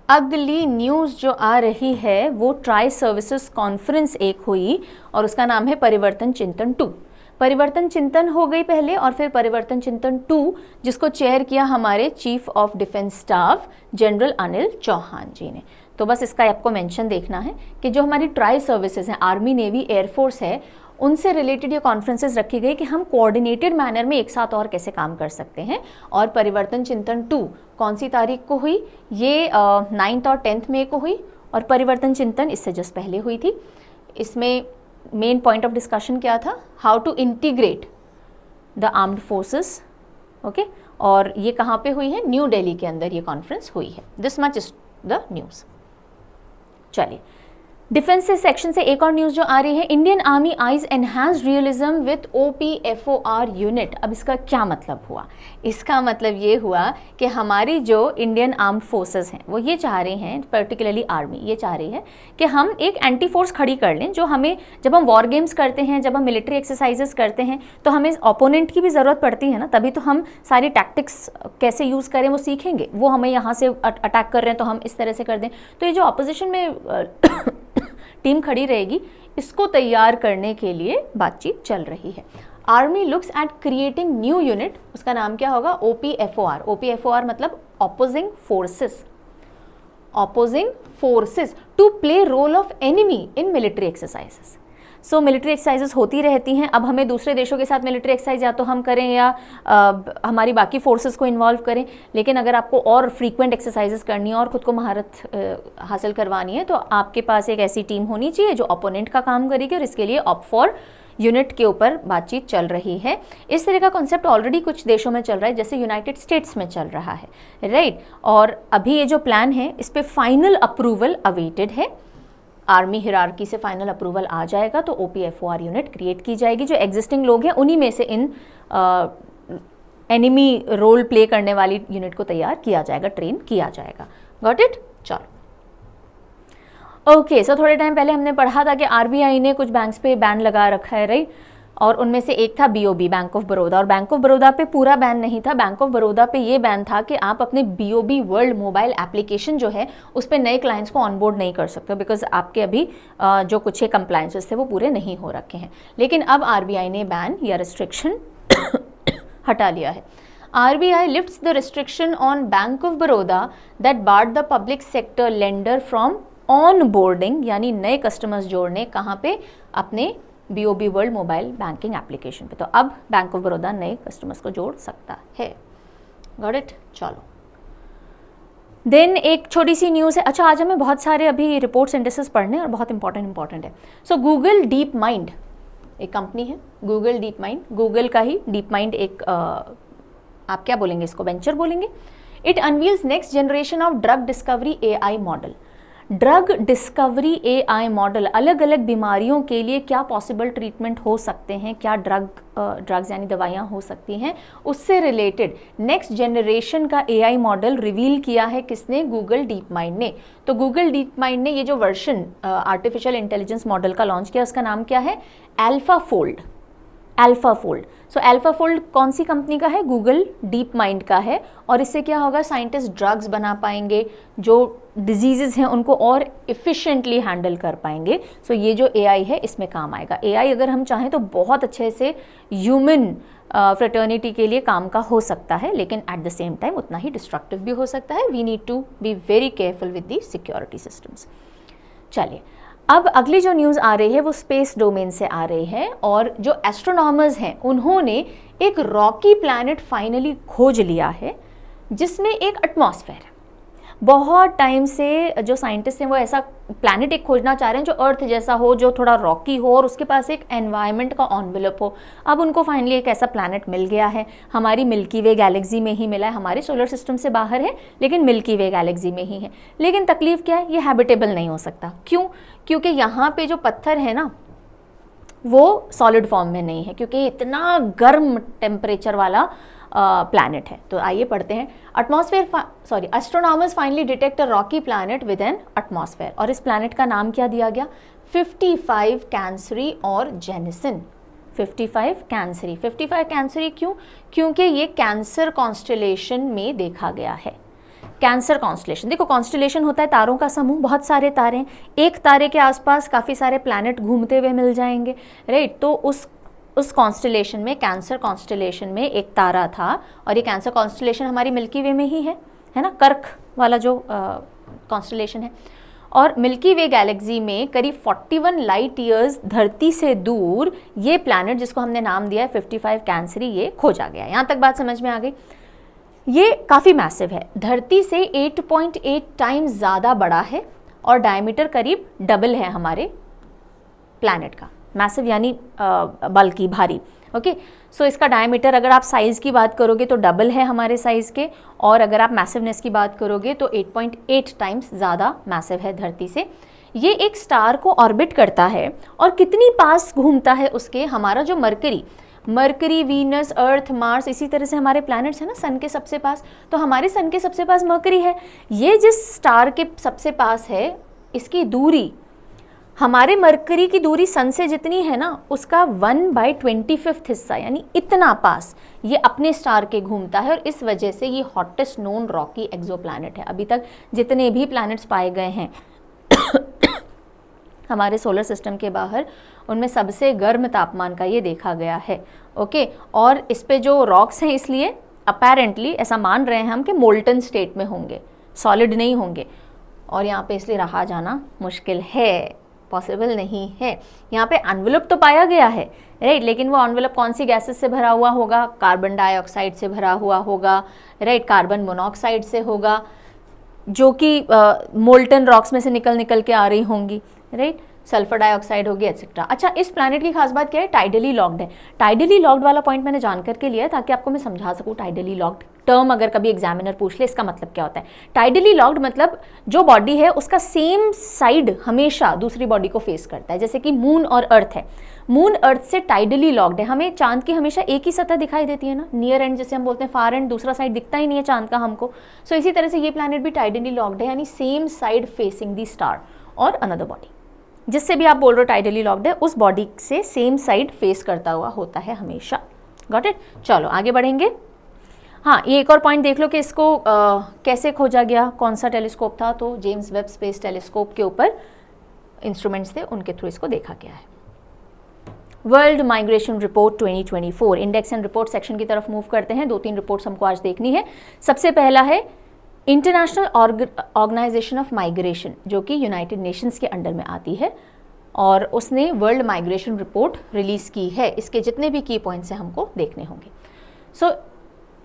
अगली न्यूज़ जो आ रही है वो ट्राई सर्विसेज कॉन्फ्रेंस एक हुई, और उसका नाम है परिवर्तन चिंतन 2। परिवर्तन चिंतन हो गई पहले, और फिर परिवर्तन चिंतन 2 जिसको चेयर किया हमारे chief of defence staff general Anil Chauhan ji ने। तो बस इसका आपको मेंशन देखना है कि जो हमारी ट्राई सर्विसेज हैं, आर्मी, नेवी, एयरफोर्स है, उनसे रिलेटेड ये कॉन्फ्रेंसेस रखी गई कि हम कोऑर्डिनेटेड मैनर में एक साथ और कैसे काम कर सकते हैं। और परिवर्तन चिंतन 2 कौन सी तारीख को हुई? ये 9 और 10 मई को हुई, और परिवर्तन चिंतन इससे जस्ट पहले हुई थी। इसमें मेन पॉइंट ऑफ डिस्कशन क्या था? How to integrate the armed forces, okay. और ये कहाँ पे हुई है? न्यू दिल्ली के अंदर ये कॉन्फ्रेंस हुई है। This much is the news. चलिए डिफेंस से सेक्शन से एक और न्यूज़ जो आ रही है, Indian army eyes enhanced realism with OPFOR unit. अब इसका क्या मतलब हुआ? इसका मतलब ये हुआ कि हमारी जो इंडियन आर्म्ड फोर्सेस हैं वो ये चाह रहे हैं, पर्टिकुलरली आर्मी ये चाह रही है कि हम एक एंटी फोर्स खड़ी कर लें, जो हमें जब हम वॉर गेम्स करते हैं, जब हम मिलिट्री एक्सरसाइजेस करते हैं, तो हमें ओपोनेंट की भी ज़रूरत पड़ती है ना, तभी तो हम सारी टैक्टिक्स कैसे यूज़ करें वो सीखेंगे। वो हमें यहाँ से अटैक कर रहे हैं तो हम इस तरह से कर दें। तो ये जो अपोजिशन में टीम खड़ी रहेगी, इसको तैयार करने के लिए बातचीत चल रही है। Army looks at creating new unit, उसका नाम क्या होगा? OPFOR। OPFOR मतलब opposing forces, opposing forces to play role of enemy in military exercises. So military exercises होती रहती हैं। अब हमें दूसरे देशों के साथ मिलिट्री एक्सरसाइज या तो हम करें या हमारी बाकी फोर्सेस को इन्वॉल्व करें, लेकिन अगर आपको और फ्रीक्वेंट एक्सरसाइजेस करनी है और खुद को महारत हासिल करवानी है तो आपके पास एक ऐसी टीम होनी चाहिए जो ओपोनेंट का काम करेगी, और इसके लिए OPFOR यूनिट के ऊपर बातचीत चल रही है। इस तरह का कॉन्सेप्ट ऑलरेडी कुछ देशों में चल रहा है, जैसे यूनाइटेड स्टेट्स में चल रहा है, राइट। और अभी ये जो प्लान है इस पे फाइनल अप्रूवल अवेटेड है। आर्मी हिरार्की से फाइनल अप्रूवल आ जाएगा तो OPFOR यूनिट क्रिएट की जाएगी। जो एग्जिस्टिंग लोग हैं उन्हीं में से इन एनिमी रोल प्ले करने वाली यूनिट को तैयार किया जाएगा, ट्रेन किया जाएगा। Got it? चलो ओके। सो थोड़े टाइम पहले हमने पढ़ा था कि RBI ने कुछ बैंक्स पे बैन लगा रखा है, राइट। और उनमें से एक था BOB, बैंक ऑफ बड़ौदा। और बैंक ऑफ बड़ौदा पे पूरा बैन नहीं था, बैंक ऑफ बड़ौदा पे ये बैन था कि आप अपने BOB वर्ल्ड मोबाइल एप्लीकेशन जो है उस पर नए क्लाइंट्स को ऑनबोर्ड नहीं कर सकते, बिकॉज आपके अभी जो कुछ कंप्लायंसेस थे वो पूरे नहीं हो रखे हैं। लेकिन अब RBI ने बैन या रिस्ट्रिक्शन हटा लिया है। RBI lifts the restriction on Bank of Baroda that barred the public sector lender from onboarding, यानी नए कस्टमर्स जोड़ने, कहाँ पे? अपने BOB world mobile banking application पे। तो अब बैंक ऑफ बड़ौदा नए कस्टमर्स को जोड़ सकता है। Got it? चलो देन एक छोटी सी न्यूज़ है। अच्छा, आज हमें बहुत सारे अभी रिपोर्ट्स इंडेक्सेस पढ़ने और बहुत इंपॉर्टेंट है। सो गूगल डीप माइंड एक कंपनी है, गूगल डीप माइंड, गूगल का ही डीप माइंड एक आप क्या बोलेंगे इसको? वेंचर बोलेंगे। It unveils next generation of drug discovery AI model. Drug discovery AI model, अलग अलग बीमारियों के लिए क्या पॉसिबल ट्रीटमेंट हो सकते हैं, क्या ड्रग्स यानी दवाइयाँ हो सकती हैं, उससे रिलेटेड नेक्स्ट जनरेशन का AI मॉडल रिवील किया है किसने? गूगल डीप माइंड ने। तो गूगल डीप माइंड ने ये जो वर्जन आर्टिफिशियल इंटेलिजेंस मॉडल का लॉन्च किया, उसका नाम क्या है? AlphaFold। AlphaFold। सो AlphaFold कौन सी कंपनी का है? गूगल डीप माइंड का है। और इससे क्या होगा? साइंटिस्ट ड्रग्स बना पाएंगे, जो डिजीजेस हैं उनको और इफ़िशिएंटली हैंडल कर पाएंगे। सो ये जो AI है इसमें काम आएगा। AI अगर हम चाहें तो बहुत अच्छे से ह्यूमन फ्रेटर्निटी के लिए काम का हो सकता है, लेकिन एट द सेम टाइम उतना ही डिस्ट्रक्टिव भी हो सकता है। We need to be very careful with the security systems. चलिए, अब अगली जो न्यूज़ आ रही है वो स्पेस डोमेन से आ रही है, और जो एस्ट्रोनॉमर्स हैं उन्होंने एक रॉकी प्लैनेट फाइनली खोज लिया है जिसमें एक एटमॉस्फेयर है। बहुत टाइम से जो साइंटिस्ट हैं वो ऐसा प्लैनेट एक खोजना चाह रहे हैं जो अर्थ जैसा हो, जो थोड़ा रॉकी हो और उसके पास एक एनवायरनमेंट का एनवेलप हो। अब उनको फाइनली एक ऐसा प्लैनेट मिल गया है। हमारी मिल्की वे गैलेक्सी में ही मिला है, हमारे सोलर सिस्टम से बाहर है लेकिन मिल्की वे गैलेक्सी में ही है। लेकिन तकलीफ क्या है? ये हैबिटेबल नहीं हो सकता। क्यों? क्योंकि यहाँ पे जो पत्थर है ना वो सॉलिड फॉर्म में नहीं है, क्योंकि इतना गर्म टेम्परेचर वाला प्लैनेट है। तो आइए पढ़ते हैं। Astronomers finally detect a Rocky planet with N atmosphere. और इस प्लैनेट का नाम क्या दिया गया? 55 कैंसरी और जेनिसन। 55 कैंसरी। 55 कैंसरी क्यों? क्योंकि ये कैंसर कॉन्स्टेलेशन में देखा गया है। कैंसर कॉन्स्टेलेशन, देखो कॉन्स्टेलेशन होता है तारों का समूह, बहुत सारे तारे हैं, एक तारे के आसपास काफ़ी सारे प्लैनेट घूमते हुए मिल जाएंगे, राइट। तो उस कॉन्स्टेलेशन में, कैंसर कॉन्स्टेलेशन में एक तारा था, और ये कैंसर कॉन्स्टेलेशन हमारी मिल्की वे में ही है ना, कर्क वाला जो कॉन्स्टेलेशन है। और मिल्की वे गैलेक्सी में करीब 41 लाइट ईयर्स धरती से दूर ये प्लैनेट, जिसको हमने नाम दिया है 55 कैंसरी, ये खोजा गया। यहाँ तक बात समझ में आ गई? ये काफ़ी मैसिव है, धरती से 8.8 टाइम्स ज़्यादा बड़ा है और डायमीटर करीब डबल है हमारे प्लैनेट का। मैसिव यानी बल्कि भारी, ओके। सो इसका डायमीटर अगर आप साइज़ की बात करोगे तो डबल है हमारे साइज़ के, और अगर आप मैसिवनेस की बात करोगे तो 8.8 टाइम्स ज़्यादा मैसिव है धरती से। ये एक स्टार को ऑर्बिट करता है, और कितनी पास घूमता है उसके? हमारा जो मरकरी, वीनस, अर्थ, मार्स, इसी तरह से हमारे प्लैनेट्स हैं ना सन के सबसे पास, तो हमारे सन के सबसे पास मरकरी है। ये जिस स्टार के सबसे पास है, इसकी दूरी, हमारे मरकरी की दूरी सन से जितनी है ना, उसका 1/25 हिस्सा, यानी इतना पास ये अपने स्टार के घूमता है, और इस वजह से ये हॉटेस्ट नोन रॉकी एक्सोप्लैनेट है। अभी तक जितने भी प्लैनेट्स पाए गए हैं हमारे सोलर सिस्टम के बाहर, उनमें सबसे गर्म तापमान का ये देखा गया है। ओके, और इस पे जो रॉक्स हैं इसलिए अपेरेंटली ऐसा मान रहे हैं हम कि मोल्टन स्टेट में होंगे, सॉलिड नहीं होंगे, और यहाँ पे इसलिए रहा जाना मुश्किल है, पॉसिबल नहीं है। यहाँ पे एनवेलप तो पाया गया है, राइट, लेकिन वो एनवेलप कौन सी गैसेस से भरा हुआ होगा? कार्बन डाइऑक्साइड से भरा हुआ होगा, राइट, कार्बन मोनोऑक्साइड से होगा, जो कि मोल्टन रॉक्स में से निकल के आ रही होंगी, राइट, सल्फर डाइऑक्साइड होगी एक्सेट्रा। अच्छा, इस प्लैनेट की खास बात क्या है? टाइडली लॉक्ड है। टाइडली लॉक्ड वाला पॉइंट मैंने जान करके लिया है ताकि आपको मैं समझा सकूं। टाइडली लॉक्ड टर्म अगर कभी एग्जामिनर पूछ ले, इसका मतलब क्या होता है? टाइडली लॉक्ड मतलब जो बॉडी है उसका सेम साइड हमेशा दूसरी बॉडी को फेस करता है। जैसे कि मून और अर्थ है, मून अर्थ से टाइडली लॉक्ड है। हमें चांद की हमेशा एक ही सतह दिखाई देती है ना, नियर एंड जैसे हम बोलते हैं, फार एंड दूसरा साइड दिखता ही नहीं है चांद का हमको। सो इसी तरह से ये प्लैनेट भी टाइडली लॉक्ड है, यानी सेम साइड फेसिंग दी स्टार और अनदर बॉडी। जिससे भी आप बोल रहे हो टाइडली लॉक्ड है, उस बॉडी से सेम साइड फेस करता हुआ होता है हमेशा। Got it? चलो आगे बढ़ेंगे। हाँ, ये एक और पॉइंट देख लो कि इसको कैसे खोजा गया, कौन सा टेलीस्कोप था? तो जेम्स वेब स्पेस टेलीस्कोप के ऊपर इंस्ट्रूमेंट्स थे, उनके थ्रू इसको देखा गया है। World migration report 2024, index and report section की तरफ मूव करते हैं। 2-3 रिपोर्ट्स हमको आज देखनी है। सबसे पहला है इंटरनेशनल ऑर्गेनाइजेशन ऑफ माइग्रेशन, जो कि यूनाइटेड नेशंस के अंडर में आती है, और उसने वर्ल्ड माइग्रेशन रिपोर्ट रिलीज की है। इसके जितने भी की पॉइंट्स हैं हमको देखने होंगे। सो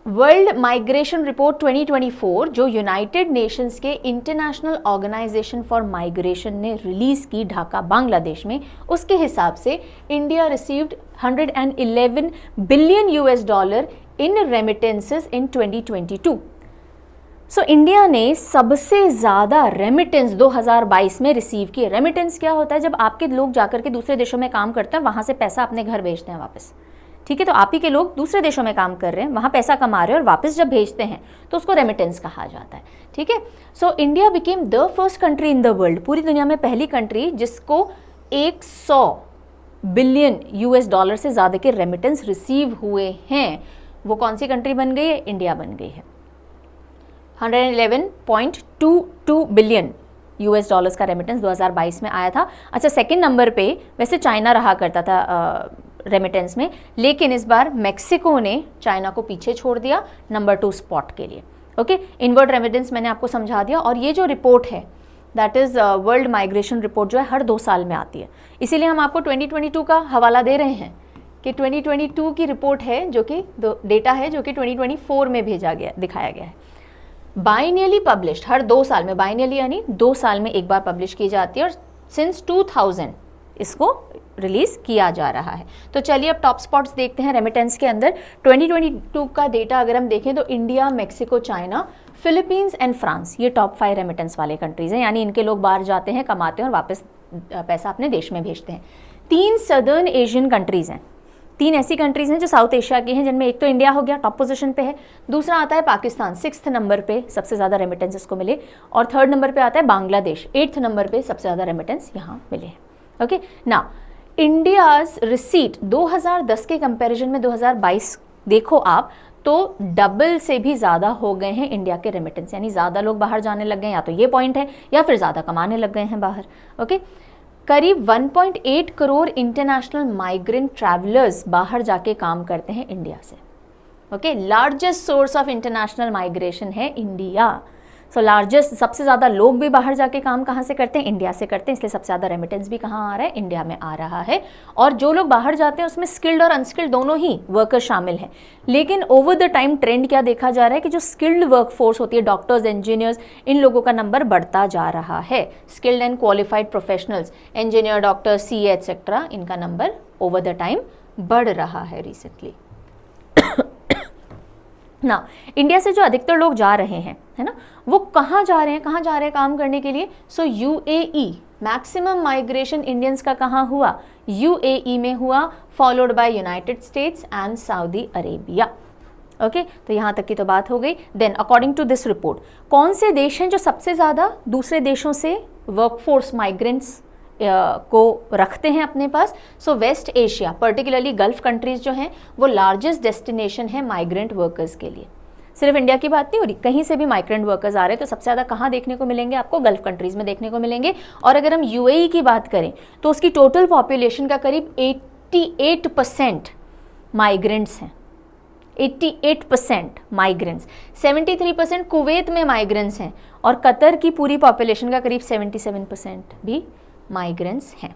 वर्ल्ड माइग्रेशन रिपोर्ट 2024 जो यूनाइटेड नेशंस के इंटरनेशनल ऑर्गेनाइजेशन फॉर माइग्रेशन ने रिलीज की ढाका बांग्लादेश में, उसके हिसाब से इंडिया रिसीव्ड 111 बिलियन $US इन रेमिटेंसेस इन 2022। सो इंडिया ने सबसे ज़्यादा रेमिटेंस 2022 में रिसीव किए। रेमिटेंस क्या होता है? जब आपके लोग जाकर के दूसरे देशों में काम करते हैं, वहाँ से पैसा अपने घर भेजते हैं वापस, ठीक है? तो आप ही के लोग दूसरे देशों में काम कर रहे हैं, वहाँ पैसा कमा रहे हैं और वापस जब भेजते हैं तो उसको रेमिटेंस कहा जाता है, ठीक है? So India became the first country in the world, पूरी दुनिया में पहली कंट्री जिसको 100 बिलियन $US से ज़्यादा के रेमिटेंस रिसीव हुए हैं। वो कौन सी कंट्री बन गई है? इंडिया बन गई है। 111.22 बिलियन $US का रेमिटेंस 2022 में आया था। अच्छा, सेकंड नंबर पे वैसे चाइना रहा करता था रेमिटेंस में, लेकिन इस बार मेक्सिको ने चाइना को पीछे छोड़ दिया नंबर 2 स्पॉट के लिए। ओके, इनवर्ड रेमिटेंस मैंने आपको समझा दिया। और ये जो रिपोर्ट है that is world migration report, जो है हर 2 साल में आती है, इसीलिए हम आपको 2022 का हवाला दे रहे हैं कि 2022 की रिपोर्ट है, जो कि डेटा है जो कि 2024 में दिखाया गया है। बाइनियली पब्लिश्ड, हर 2 साल में, बाइनियली यानी 2 साल में एक बार पब्लिश की जाती है, और सिंस 2000 इसको रिलीज किया जा रहा है। तो चलिए अब टॉप स्पॉट्स देखते हैं रेमिटेंस के अंदर। 2022 का डेटा अगर हम देखें तो India, Mexico, China, Philippines and France, ये टॉप 5 रेमिटेंस वाले कंट्रीज हैं, यानी इनके लोग बाहर जाते हैं, कमाते हैं और वापस पैसा अपने देश में भेजते हैं। 3 सदर्न एशियन कंट्रीज हैं, 3 ऐसी कंट्रीज हैं जो साउथ एशिया की हैं, जिनमें एक तो इंडिया हो गया, टॉप पोजीशन पे है, दूसरा आता है पाकिस्तान 6th नंबर पे, सबसे ज़्यादा रेमिटेंस इसको मिले, और 3rd नंबर पे आता है बांग्लादेश, 8th नंबर पे सबसे ज़्यादा रेमिटेंस यहाँ मिले। ओके, ना इंडियाज रिसीट 2010 के कंपैरिजन में 2022 देखो आप, तो डबल से भी ज़्यादा हो गए हैं इंडिया के रेमिटेंस, यानी ज़्यादा लोग बाहर जाने लग गए, या तो ये पॉइंट है, या फिर ज़्यादा कमाने लग गए हैं बाहर। ओके, करीब 1.8 करोड़ इंटरनेशनल माइग्रेंट ट्रैवलर्स बाहर जाके काम करते हैं इंडिया से। Okay, largest source of international migration है इंडिया। सो लार्जेस्ट, सबसे ज़्यादा लोग भी बाहर जाके काम कहाँ से करते हैं? इंडिया से करते हैं, इसलिए सबसे ज़्यादा रेमिटेंस भी कहाँ आ रहा है? इंडिया में आ रहा है। और जो लोग बाहर जाते हैं उसमें स्किल्ड और अनस्किल्ड दोनों ही वर्कर्स शामिल हैं, लेकिन ओवर द टाइम ट्रेंड क्या देखा जा रहा है कि जो स्किल्ड वर्कफोर्स होती है, डॉक्टर्स, इंजीनियर्स, इन लोगों का नंबर बढ़ता जा रहा है। Skilled and qualified professionals, engineer, doctor, CA etcetera, इनका नंबर ओवर द टाइम बढ़ रहा है रिसेंटली। ना इंडिया से जो अधिकतर लोग जा रहे हैं, है ना, वो कहाँ जा रहे हैं काम करने के लिए? So UAE, maximum migration Indians का कहाँ हुआ? यूएई में हुआ, followed by United States and Saudi Arabia. Okay, तो यहाँ तक की तो बात हो गई। Then according to this report, कौन से देश हैं जो सबसे ज़्यादा दूसरे देशों से वर्कफोर्स माइग्रेंट्स को रखते हैं अपने पास? So West Asia, particularly Gulf countries जो हैं, वो लार्जेस्ट डेस्टिनेशन है माइग्रेंट वर्कर्स के लिए। सिर्फ इंडिया की बात नहीं हो रही, कहीं से भी माइग्रेंट वर्कर्स आ रहे हैं। तो सबसे ज़्यादा कहाँ देखने को मिलेंगे आपको? गल्फ कंट्रीज़ में देखने को मिलेंगे। और अगर हम यूएई की बात करें तो उसकी टोटल पॉपुलेशन का करीब 88% माइग्रेंट्स हैं, 88% माइग्रेंट्स। 73% कुवैत में माइग्रेंट्स हैं और कतर की पूरी पॉपुलेशन का करीब 77% भी माइग्रेंट्स हैं।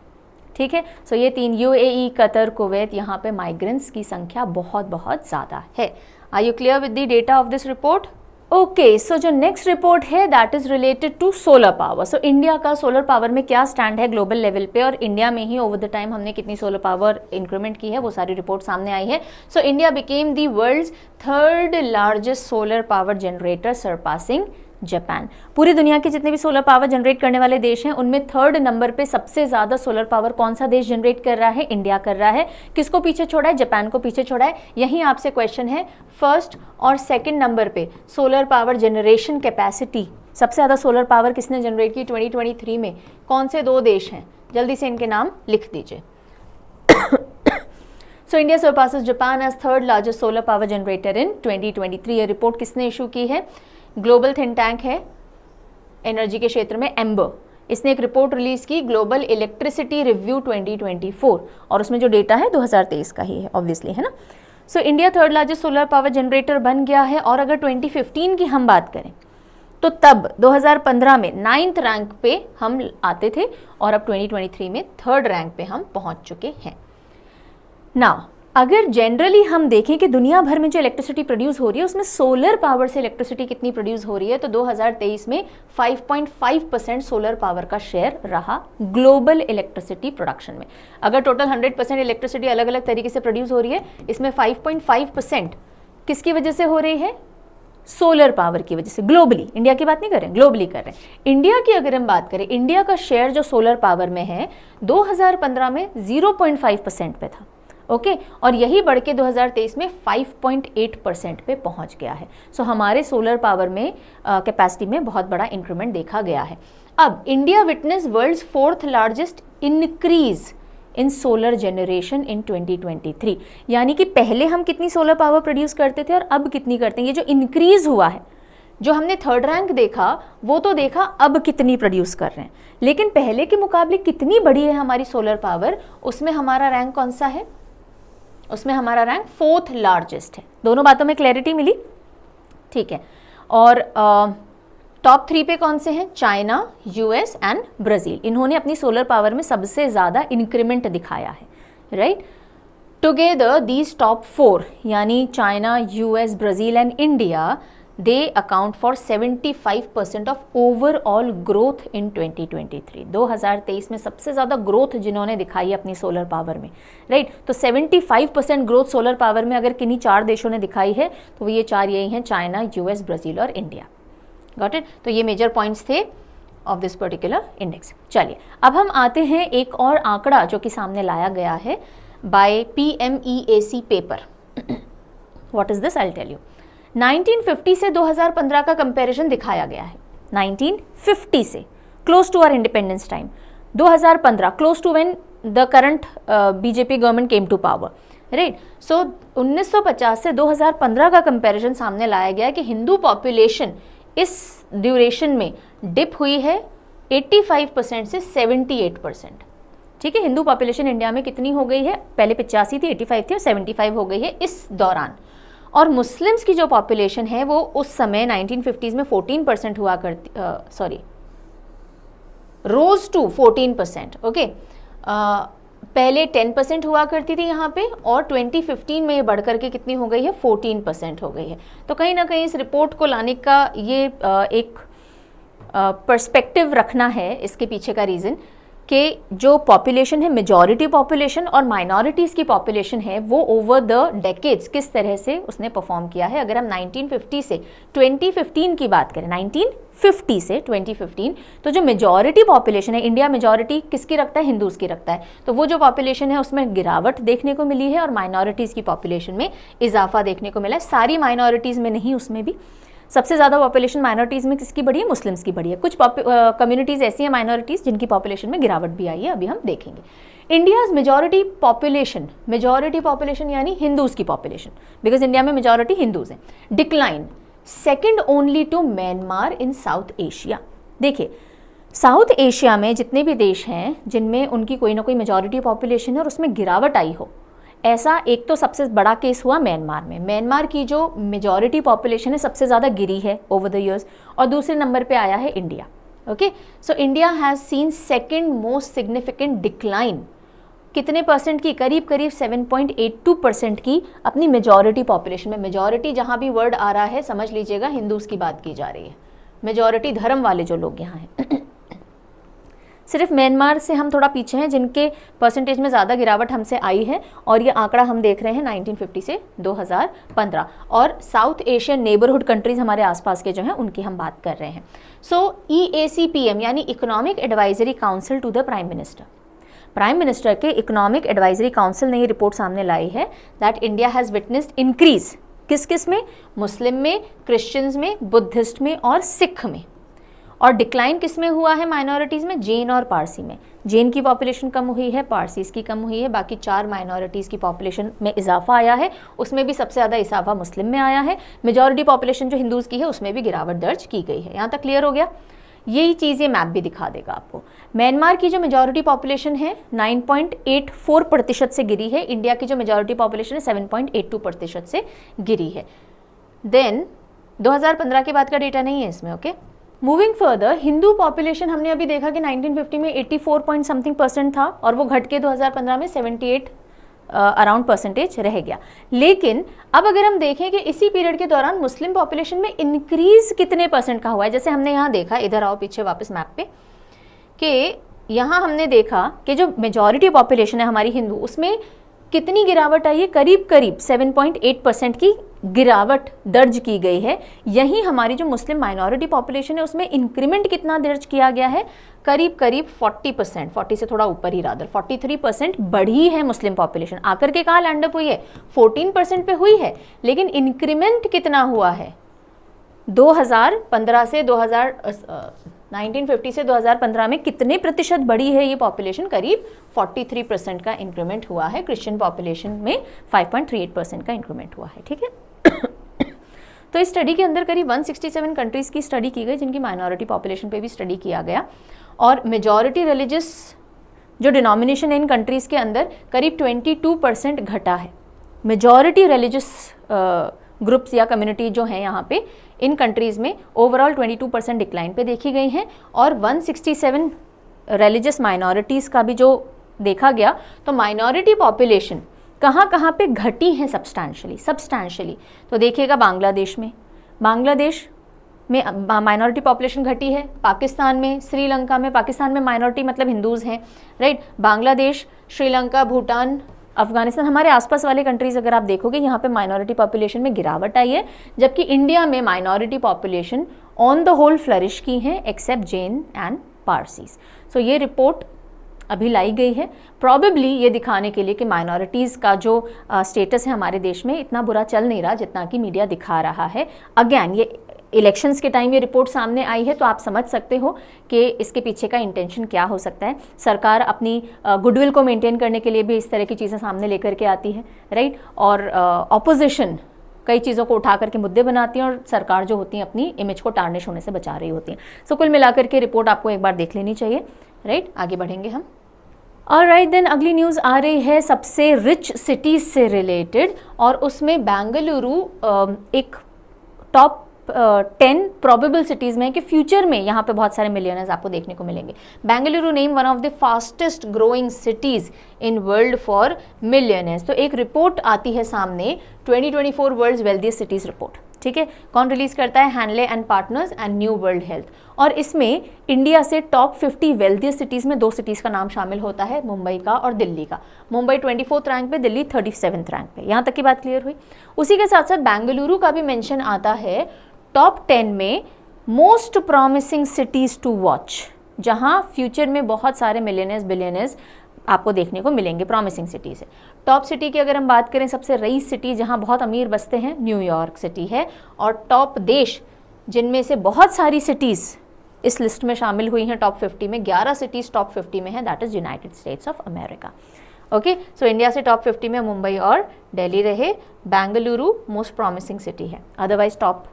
ठीक है, सो ये तीन, यूएई, कतर, कुवैत, यहाँ पे माइग्रेंट्स की संख्या बहुत बहुत ज़्यादा है। Are you clear with the data of this report? Okay, so जो नेक्स्ट रिपोर्ट है that is related to solar power. So India का सोलर पावर में क्या स्टैंड है ग्लोबल लेवल पे, और इंडिया में ही ओवर द टाइम हमने कितनी सोलर पावर इंक्रीमेंट की है, वो सारी रिपोर्ट सामने आई है। So India became the world's 3rd largest solar power generator, surpassing Japan. पूरी दुनिया के जितने भी सोलर पावर जनरेट करने वाले देश हैं उनमें 3rd नंबर पे सबसे ज़्यादा सोलर पावर कौन सा देश जनरेट कर रहा है? इंडिया कर रहा है। किसको पीछे छोड़ा है? जापान को पीछे छोड़ा है। यहीं आपसे क्वेश्चन है, 1st और 2nd नंबर पे सोलर पावर जनरेशन कैपेसिटी, सबसे ज़्यादा सोलर पावर किसने जनरेट की 2023 में? कौन से 2 देश हैं? जल्दी से इनके नाम लिख दीजिए। So India surpasses Japan as 3rd largest solar power generator in 2023। ये रिपोर्ट किसने इशू की है? ग्लोबल थिंक टैंक है एनर्जी के क्षेत्र में, एम्बर। इसने एक रिपोर्ट रिलीज की, ग्लोबल इलेक्ट्रिसिटी रिव्यू 2024, और उसमें जो डेटा है 2023 का ही है, ऑब्वियसली, है ना। So India 3rd largest solar power generator बन गया है। और अगर 2015 की हम बात करें तो तब 2015 में 9th रैंक पे हम आते थे और अब 2023 में 3rd रैंक पे हम पहुंच चुके हैं। नाउ अगर जनरली हम देखें कि दुनिया भर में जो इलेक्ट्रिसिटी प्रोड्यूस हो रही है उसमें सोलर पावर से इलेक्ट्रिसिटी कितनी प्रोड्यूस हो रही है, तो 2023 में 5.5% सोलर पावर का शेयर रहा ग्लोबल इलेक्ट्रिसिटी प्रोडक्शन में। अगर टोटल 100% इलेक्ट्रिसिटी अलग अलग तरीके से प्रोड्यूस हो रही है, इसमें 5.5% किसकी वजह से हो रही है? सोलर पावर की वजह से। ग्लोबली, इंडिया की बात नहीं कर रहे हैं, ग्लोबली कर रहे हैं। इंडिया की अगर हम बात करें, इंडिया का शेयर जो सोलर पावर में है 2015 में 0.5% पे था, ओके, और यही बढ़ के 2023 में 5.8% पे पहुंच गया है। सो हमारे सोलर पावर में कैपेसिटी में बहुत बड़ा इंक्रीमेंट देखा गया है। अब India witness world's 4th largest increase in solar generation in 2023। यानी कि पहले हम कितनी सोलर पावर प्रोड्यूस करते थे और अब कितनी करते हैं। ये जो इंक्रीज हुआ है, जो हमने 3rd रैंक देखा वो तो देखा अब कितनी प्रोड्यूस कर रहे हैं, लेकिन पहले के मुकाबले कितनी बड़ी है हमारी सोलर पावर, उसमें हमारा रैंक कौन सा है? उसमें हमारा रैंक 4th लार्जेस्ट है। दोनों बातों में क्लैरिटी मिली? ठीक है। और टॉप 3 पे कौन से हैं? China, US and Brazil. इन्होंने अपनी सोलर पावर में सबसे ज़्यादा इंक्रीमेंट दिखाया है, राइट। टुगेदर दीज टॉप 4 यानी China, US, Brazil and India, they account for 75% of overall growth in 2023। 2023 में सबसे ज़्यादा ग्रोथ जिन्होंने दिखाई है अपनी सोलर पावर में, राइट। तो 75% ग्रोथ सोलर पावर में अगर किन्हीं 4 देशों ने दिखाई है तो ये 4 यही हैं, चाइना, यूएस, ब्राज़ील और इंडिया। Got it? तो ये मेजर पॉइंट्स थे ऑफ दिस पर्टिकुलर इंडेक्स। चलिए अब हम आते हैं एक और आंकड़ा जो कि सामने लाया गया है by PMEAC paper. What is this? I will tell you. 1950 से 2015 का कंपैरिजन दिखाया गया है। 1950 से close to our independence time, 2015 close to when the current BJP government came to power, right. So 1950 से 2015 का कंपैरिजन सामने लाया गया कि हिंदू पॉपुलेशन इस ड्यूरेशन में डिप हुई है 85% से 78%। ठीक है, हिंदू पॉपुलेशन इंडिया में कितनी हो गई है? पहले 85 थी, 85 थी और 75 हो गई है इस दौरान। और मुस्लिम्स की जो पॉपुलेशन है वो उस समय 1950s में 14% हुआ करती, रोज टू 14%, ओके। पहले 10% हुआ करती थी यहाँ पे, और 2015 में ये बढ़ करके कितनी हो गई है? 14% हो गई है। तो कहीं ना कहीं इस रिपोर्ट को लाने का ये एक पर्सपेक्टिव रखना है, इसके पीछे का रीज़न कि जो पॉपुलेशन है, मेजॉरिटी पॉपुलेशन और माइनॉरिटीज़ की पॉपुलेशन है, वो ओवर द डेकेड्स किस तरह से उसने परफॉर्म किया है। अगर हम 1950 से 2015 की बात करें, 1950 से 2015, तो जो मेजॉरिटी पॉपुलेशन है, इंडिया मेजॉरिटी किसकी रखता है? हिंदूज़ की रखता है। तो वो जो पॉपुलेशन है उसमें गिरावट देखने को मिली है और माइनॉरिटीज़ की पॉपुलेशन में इजाफा देखने को मिला है। सारी माइनॉरिटीज़ में नहीं, उसमें भी सबसे ज़्यादा पॉपुलेशन माइनॉरिटीज़ में किसकी बढ़ी है? मुस्लिम्स की बढ़ी है। कुछ कम्युनिटीज़ ऐसी हैं माइनॉरिटीज़ जिनकी पॉपुलेशन में गिरावट भी आई है, अभी हम देखेंगे। इंडियाज़ मेजॉरिटी पॉपुलेशन यानी हिंदूज़ की पॉपुलेशन, बिकॉज इंडिया में मेजॉरिटी हिंदूज़ हैं, decline second only to Myanmar in South Asia. देखिए, साउथ एशिया में जितने भी देश हैं जिनमें उनकी कोई ना कोई मेजॉरिटी पॉपुलेशन है और उसमें गिरावट आई हो, ऐसा एक तो सबसे बड़ा केस हुआ म्यांमार में। म्यांमार की जो मेजॉरिटी पॉपुलेशन है सबसे ज़्यादा गिरी है ओवर द इयर्स, और दूसरे नंबर पे आया है India. Okay, so India has seen second most significant decline, कितने परसेंट की? करीब करीब 7.82% की अपनी मेजॉरिटी पॉपुलेशन में। मेजॉरिटी जहाँ भी वर्ड आ रहा है समझ लीजिएगा हिंदूज की बात की जा रही है, मेजॉरिटी धर्म वाले जो लोग यहाँ हैं। सिर्फ म्यांमार से हम थोड़ा पीछे हैं जिनके परसेंटेज में ज़्यादा गिरावट हमसे आई है, और ये आंकड़ा हम देख रहे हैं 1950 से 2015। और साउथ एशियन नेबरहुड कंट्रीज़ हमारे आसपास के जो हैं उनकी हम बात कर रहे हैं। सो EACPM यानी economic advisory council to the prime minister, prime minister के इकोनॉमिक एडवाइजरी काउंसिल ने ये रिपोर्ट सामने लाई है that India has witnessed increase, किस किस में? मुस्लिम में, क्रिश्चियंस में, बुद्धिस्ट में और सिख में। और डिक्लाइन किस में हुआ है? माइनॉरिटीज़ में, जैन और पारसी में। जैन की पॉपुलेशन कम हुई है, पारसीस की कम हुई है, बाकी 4 माइनॉरिटीज़ की पॉपुलेशन में इजाफा आया है, उसमें भी सबसे ज़्यादा इजाफा मुस्लिम में आया है। मेजॉरिटी पॉपुलेशन जो हिंदूज़ की है उसमें भी गिरावट दर्ज की गई है। यहाँ तक क्लियर हो गया? यही चीज़ ये मैप भी दिखा देगा आपको। म्यांमार की जो मेजॉरिटी पॉपुलेशन है 9.84% से गिरी है, इंडिया की जो मेजॉरिटी पॉपुलेशन है 7.82% से गिरी है। देन 2015 के बाद का डेटा नहीं है इसमें। Okay, moving further, Hindu population हमने अभी देखा कि 1950 में 84% था और वो घट के 2015 में 78 अराउंड परसेंटेज रह गया। लेकिन अब अगर हम देखें कि इसी पीरियड के दौरान मुस्लिम पॉपुलेशन में इंक्रीज कितने परसेंट का हुआ है, जैसे हमने यहाँ देखा, इधर आओ पीछे वापस मैप पे, कि यहाँ हमने देखा कि जो मेजॉरिटी पॉपुलेशन है हमारी हिंदू, उसमें कितनी गिरावट आई है? करीब करीब 7.8% की गिरावट दर्ज की गई है। यहीं हमारी जो मुस्लिम माइनॉरिटी पॉपुलेशन है उसमें इंक्रीमेंट कितना दर्ज किया गया है? करीब करीब 40%, 40 से थोड़ा ऊपर ही, रादर 43% बढ़ी है मुस्लिम पॉपुलेशन। आकर के कहाँ लैंड अप हुई है? 14% पे हुई है, लेकिन इंक्रीमेंट कितना हुआ है? 2015 से 1950 से 2015 में कितने प्रतिशत बढ़ी है ये पॉपुलेशन? करीब 43% का इंक्रीमेंट हुआ है। क्रिश्चियन पॉपुलेशन में 5.38% का इंक्रीमेंट हुआ है। ठीक है। तो इस स्टडी के अंदर करीब 167 कंट्रीज़ की स्टडी की गई जिनकी माइनॉरिटी पॉपुलेशन पे भी स्टडी किया गया, और मेजॉरिटी रिलीजियस जो डिनोमिनेशन है इन कंट्रीज़ के अंदर करीब 22% घटा है। मेजॉरिटी रिलीजियस ग्रुप्स या कम्युनिटी जो हैं यहाँ पे इन कंट्रीज़ में ओवरऑल 22% डिक्लाइन पे देखी गई हैं, और 167 रिलीजियस माइनॉरिटीज़ का भी जो देखा गया, तो माइनॉरिटी पॉपुलेशन कहाँ कहाँ पे घटी हैं सब्सटैंशियली। तो देखिएगा बांग्लादेश में माइनॉरिटी पॉपुलेशन घटी है, पाकिस्तान में, श्रीलंका में, पाकिस्तान में माइनॉरिटी मतलब हिंदूज़ हैं, राइट। बांग्लादेश, श्रीलंका, भूटान, अफगानिस्तान, हमारे आसपास वाले कंट्रीज़ अगर आप देखोगे यहाँ पे माइनॉरिटी पॉपुलेशन में गिरावट आई है, जबकि इंडिया में minority population on the whole flourish की हैं except Jain and Parsis. So ये रिपोर्ट अभी लाई गई है प्रॉबेबली ये दिखाने के लिए कि माइनॉरिटीज़ का जो स्टेटस है हमारे देश में इतना बुरा चल नहीं रहा जितना कि मीडिया दिखा रहा है। अगेन ये इलेक्शंस के टाइम ये रिपोर्ट सामने आई है, तो आप समझ सकते हो कि इसके पीछे का इंटेंशन क्या हो सकता है। सरकार अपनी गुडविल को मेंटेन करने के लिए भी इस तरह की चीज़ें सामने लेकर के आती है, राइट। और ऑपोजिशन कई चीज़ों को उठा करके मुद्दे बनाती हैं, और सरकार जो होती है अपनी इमेज को टार्निश होने से बचा रही होती है। सो कुल मिलाकर के रिपोर्ट आपको एक बार देख लेनी चाहिए, राइट। आगे बढ़ेंगे हम। ऑलराइट देन, अगली न्यूज़ आ रही है सबसे रिच सिटीज़ से रिलेटेड, और उसमें बेंगलुरु एक टॉप 10 प्रोबेबल सिटीज़ में है कि फ्यूचर में यहाँ पे बहुत सारे मिलियनर्स आपको देखने को मिलेंगे। Bengaluru name one of the fastest growing cities in world for millionaires. तो एक रिपोर्ट आती है सामने, 2024 वर्ल्ड्स वेल्थिएस्ट सिटीज़ रिपोर्ट, ठीक है। कौन रिलीज़ करता है? Henle and partners and new world health. और इसमें इंडिया से टॉप 50 वेल्थिएस्ट सिटीज़ में 2 सिटीज़ का नाम शामिल होता है, मुंबई का और दिल्ली का। मुंबई 24th रैंक पे, दिल्ली 37th रैंक पे। यहाँ तक की बात क्लियर हुई। उसी के साथ साथ बेंगलुरु का भी मेंशन आता है टॉप 10 में most promising cities to watch, जहाँ फ्यूचर में बहुत सारे मिलियनर्स बिलियनर्स आपको देखने को मिलेंगे। प्रॉमिसिंग सिटीज़ है। टॉप सिटी की अगर हम बात करें, सबसे रईस सिटी जहाँ बहुत अमीर बसते हैं, न्यूयॉर्क सिटी है। और टॉप देश जिनमें से बहुत सारी सिटीज़ इस लिस्ट में शामिल हुई हैं टॉप 50 में, 11 सिटीज़ टॉप 50 में हैं, that is United States of America. Okay, so India से टॉप 50 में मुंबई और दिल्ली रहे। बेंगलुरु मोस्ट प्रॉमिसिंग सिटी है। अदरवाइज टॉप